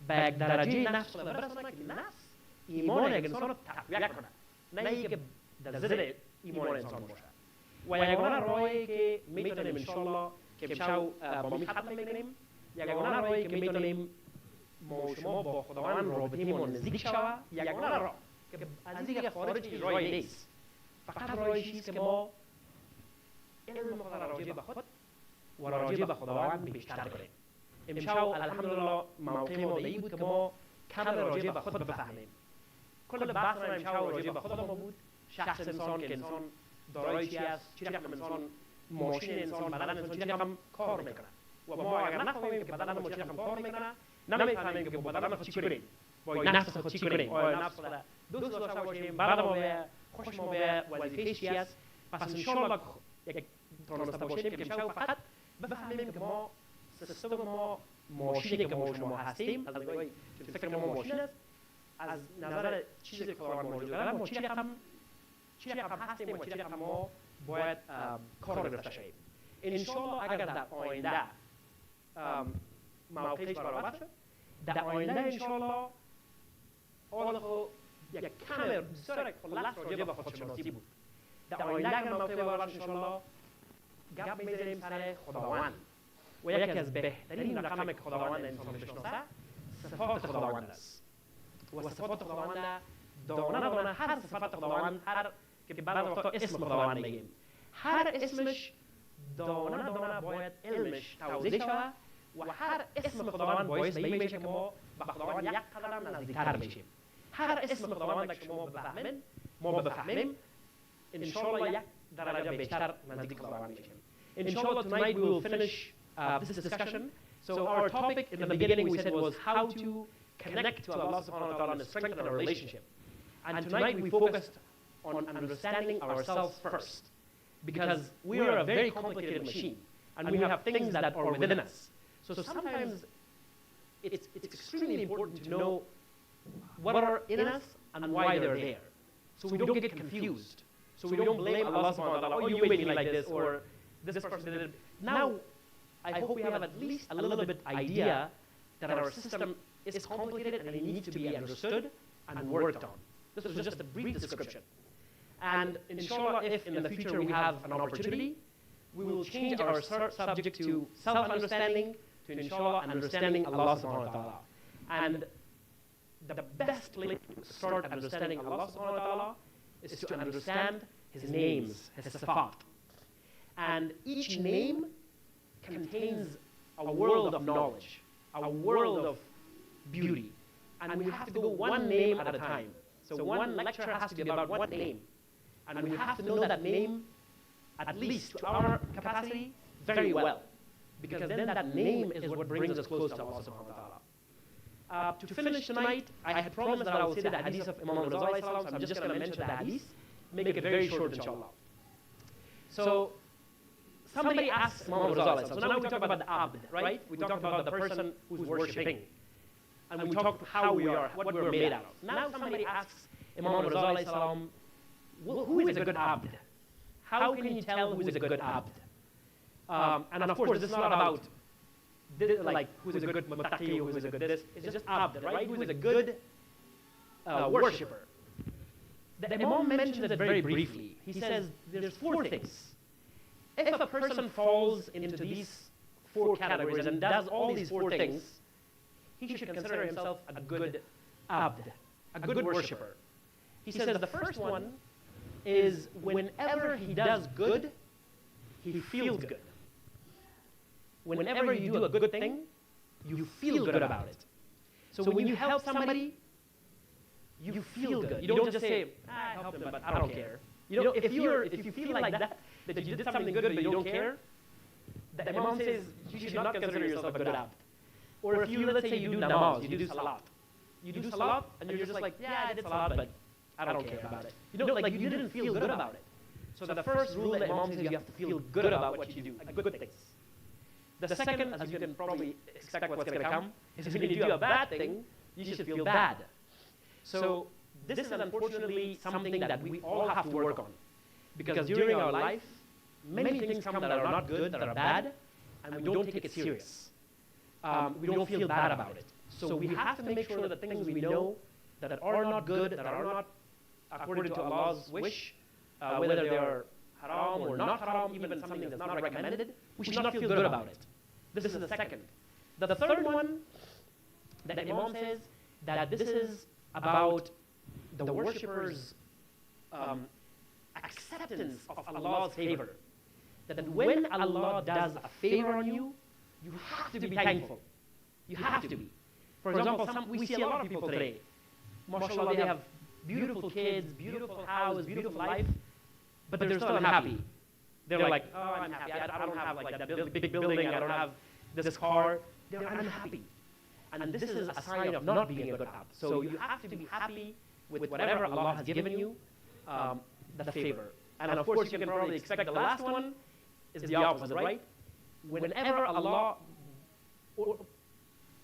به یک درجه نفس را برسونه که نفس ایمان یک انسان را تقویت کنه، نه اینکه در زیر ایمان انسان باشه. و یگانه راهی که میتونیم انشالله که امشب با می ختم میکنیم، یگانه راهی که میتونیم ما شما با خداوند رابطه‌مون نزدیک شوه، یگانه راه که از دیگه خارج راهی نیست، فقط راهی چیست که ما علم خود راجع به خود و راجع به خداوند بیشتر کنیم. امشب الحمدلله موقع ما این بود که ما کم راجع به خود بفهمیم. کل بحث ما امشب راجع به خود ما بود، شخص انسان که انسان دارای چی است، چی رقم انسان، ماشین انسان، بدن انسان چی رقم کار میکنه. و ما اگر نفهمیم که بدن ما چی رقم کار میکنه، نمیفهمیم که با بدن خود چی کنیم، با نفس خود چی کنیم. آیا نفس خود دوست داشته باشیم، بعد ما به خوش ما به وظیفه چی است. پس انشالله یک تونسته باشیم که امشب فقط بفهمیم که ما سیستم ما ماشینی که ما شما هستیم، از نگاه فکر ما ماشین است، از نظر چیزی که خداوند موجود داره، ما چی رقم هستیم و چی رقم ما باید کار گرفته شویم. انشالله اگر در آینده موقعش برابر شد، در آینده انشالله حال خود یک کم بسیار خلاص راجع به خودشناسی بود. در آینده اگر موقع برابر شد انشالله گپ می‌زنیم سر خداوند و یکی از بهترین رقم که خداوند انسان بشناسه صفات خداوند است. و صفات خداوند دانه دانه، هر صفت خداوند، هر که بعض وقتا اسم خداوند میگیم، هر اسمش دانه دانه باید علمش توضیح شود و هر اسم خداوند باعث به این میشه که ما به خداوند یک قدم نزدیکتر میشیم. هر اسم خداوند که ما بفهمیم انشالله یک درجه بیشتر نزدیک خداوند میشیم. Inshallah, tonight we will finish this discussion. So our topic in the beginning we said was how to connect to Allah subhanahu wa ta'ala and strengthen our relationship. And tonight we focused on understanding ourselves first, because we are a very complicated machine, and we have things that are within us. So sometimes it's extremely important to know what are in us and why they're there, so we don't get confused. So we don't blame Allah subhanahu wa ta'ala, oh, you made me like this, or this person did it. Now, I hope we have at least a little bit idea that our system is complicated and it needs to be understood and worked on. This was just a brief description. And inshallah, if in the future we have an opportunity, we will change our subject to self-understanding, to inshallah understanding Allah subhanahu wa ta'ala. And the best place to start understanding Allah subhanahu wa ta'ala is to understand His names, His sifat. And each name contains a world of knowledge, a world of beauty. And we have to go one name at a time. So one lecture has to be about one name. And we have to know that name, at least to our capacity, very well. Because then that name is what brings us close to Allah subhanahu wa ta'ala. To finish tonight, I had promised that I will say the hadith of Imam Raza alayhi salam, so I'm just going to mention the hadith, make it very short inshallah. So somebody asks Imam Raza alayhi salam, so now we talk about the abd, right? We talk about the person who's worshipping. And we talk how we are, what we're made out of. Now somebody asks Imam Raza alayhi salam, who is a good abd? How can you tell who is a good abd? And of course, this is not about like who's a good muttaqi, who is a good this. It's just abd, right? Who is a good worshipper. The Imam mentions it very briefly. He says there's 4 things. If a person falls into these 4 categories and does all these 4 things, he should consider himself a good abd, a good worshipper. He says the first one is whenever he does good, he feels good. Whenever you do a good thing, you feel good about it. So when you help somebody, you feel good. You don't just say, I helped them, but I don't care. You know, if you feel like that you did something good but you don't care, the Imam says you should not consider yourself a good abd. Or if you, let's say you do namaz, you do salat. You do salat and you're just like, yeah, I did salat, but I don't care about it. You know, like you didn't feel good about it. So the first rule that Imam says you have to feel good about what you do, like good things. The second, as you can probably expect what's going to come, is when you do a bad thing, you should feel bad. So this is unfortunately something that we all have to work on. Because during our life, many things come that are not good, that are bad, and we don't take it serious. We don't feel bad about it. So we have to make sure that things we know that are not good, that are not according to Allah's wish, whether they are haram or not haram, even something that's not recommended, we should not feel good about it. This is the second. The third one that Imam says that this is about the worshipper's acceptance of Allah's favor. That when Allah does a favor on you, you have to be thankful. You have to be. For example, we see a lot of people today. MashaAllah, they have beautiful kids, beautiful house, beautiful life, but they're still unhappy. They're like, oh, I'm happy. I don't have like that big building. I don't have this car. They're unhappy. And this is a sign of not being a good abd. So you have to be happy with whatever Allah has given you, the favor. And of course, you can probably expect the last one is the opposite, right? Whenever Allah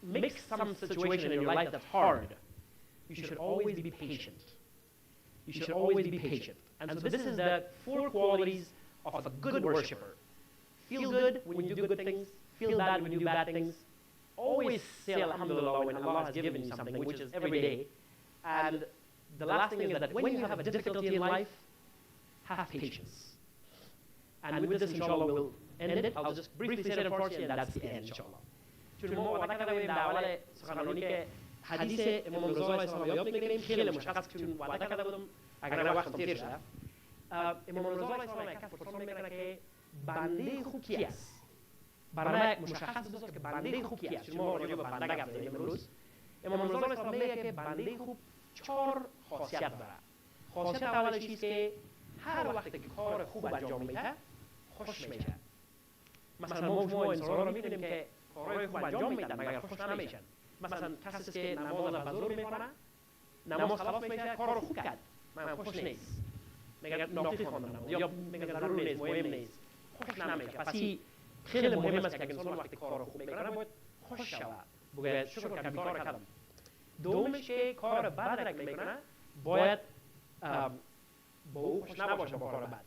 makes some situation in your life that's hard, you should always be patient. You should always be patient. And so this is the 4 qualities of a good worshipper. Feel good when you do good things. Feel bad when you do bad things. Always say Alhamdulillah when Allah has given you something, which is every day. And the last thing is that when you have a difficulty in life, have patience. And with this, inshallah, we'll end it. I'll just briefly say it in Farsi, and that's the end, inshallah. چون ما وقتی که در اول سخنرانی که حدیث امام رضا علیه السلام یاد میگیریم خیلی مشخص چون وقتی که بودم اگر نه وقت تیر شد امام رضا علیه السلام یک پرسان میکنه که بنده خوب کی است؟ برای مشخص بسید که بنده خوب کی است؟ چون ما راجع به بنده گپ زدیم امروز. امام رضا علیه السلام میگه که بنده خوب 4 خاصیت داره. خاصیت اولش چیست که هر وقتی که کار خوب انجام میده خوش میشه. مثلا ما انسان رو میبینیم که کارهای خوب انجام میدن مگر خوش نمیشن. مثلا کسی که نماز به زور میخونه نماز خلاف میشه کار خوب کرد من خوش نیست میگه ناقص خواندم نماز یا میگه ضرور نیست مهم نیست خوش نمیشه پس خیلی مهم است که انسان وقتی کار خوب میکنه باید خوش شود بگه شکر کردم کار کردم دومش که کار بد را میکنه باید با او خوش نباشه با کار بد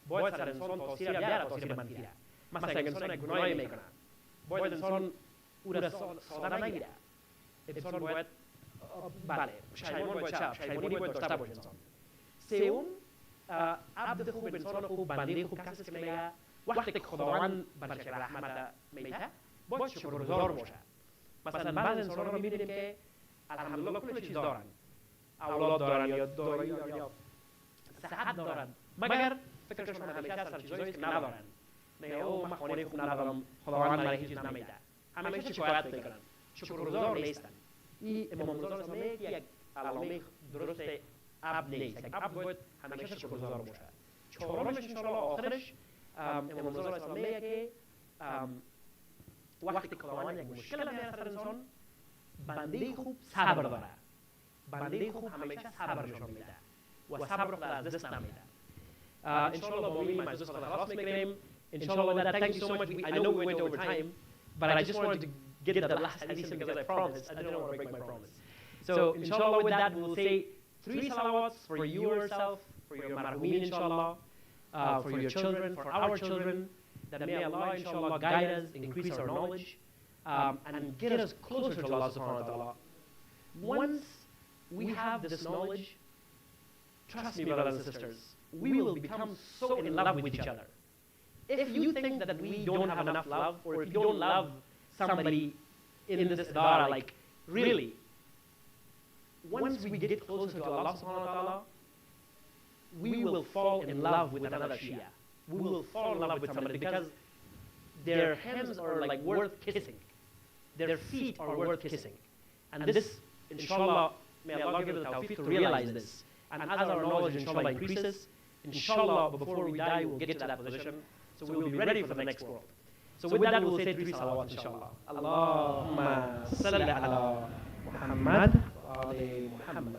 باید سر انسان تاثیر بیاره تاثیر منفی مثلا انسان گناهی میکنه باید انسان او را ساده نگیره انسان باید بله پشیمان باید شه پشیمانی باید داشته باشه انسان سوم عبد خوب انسان خوب بنده خوب کسی که میگه وقتی که خداوند برش رحمت میده باید شکرگزار باشه مثلا بعض انسان رو میبینیم که الحمدلله کل چیز دارن اولاد دارن یا داری یا صحت دارن مگر فکرشون همیشه سر چیزایی که ندارن میگه او من خانه خوب ندارم خداوند من هیچ چیز نمیده همیشه شکایت میکنن شکرگزار نیستن این امام رضا میگه یک علامه درست عبد نیست یک عبد باید همیشه شکرگزار باشه چهارمش ان شاء الله آخرش امام رضا میگه که وقتی خداوند یک مشکل میاره سر انسان بنده خوب صبر داره بنده خوب همیشه صبر نشون میده و صبر خود از دست نمیده ان شاء الله با این مجلس خود خلاص میکنیم ان شاء الله with that thank you so much I know we went over time but I just wanted to get the last hadith because I promised I didn't want to break my promise so inshallah with that we'll say 3 salawats for you yourself for your marhumin inshallah for your children for our children that may Allah inshallah guide us increase our knowledge and get us closer to Allah subhanahu wa ta'ala once we have this knowledge trust me brothers and sisters we will become so in love with each other if you think that we don't have enough love or if you don't love somebody in this dara like really once we get closer to Allah subhanahu wa ta'ala we will fall in love with another Shia we will fall in love with somebody because their hands are like worth kissing their feet are worth kissing and this inshallah may Allah give us the tawfiq to realize this and as our knowledge inshallah increases inshallah before we die we'll get to that position so we will be ready for the next world so with that we'll say 3 salawat inshallah Allahumma salli ala Muhammad wa ali Muhammad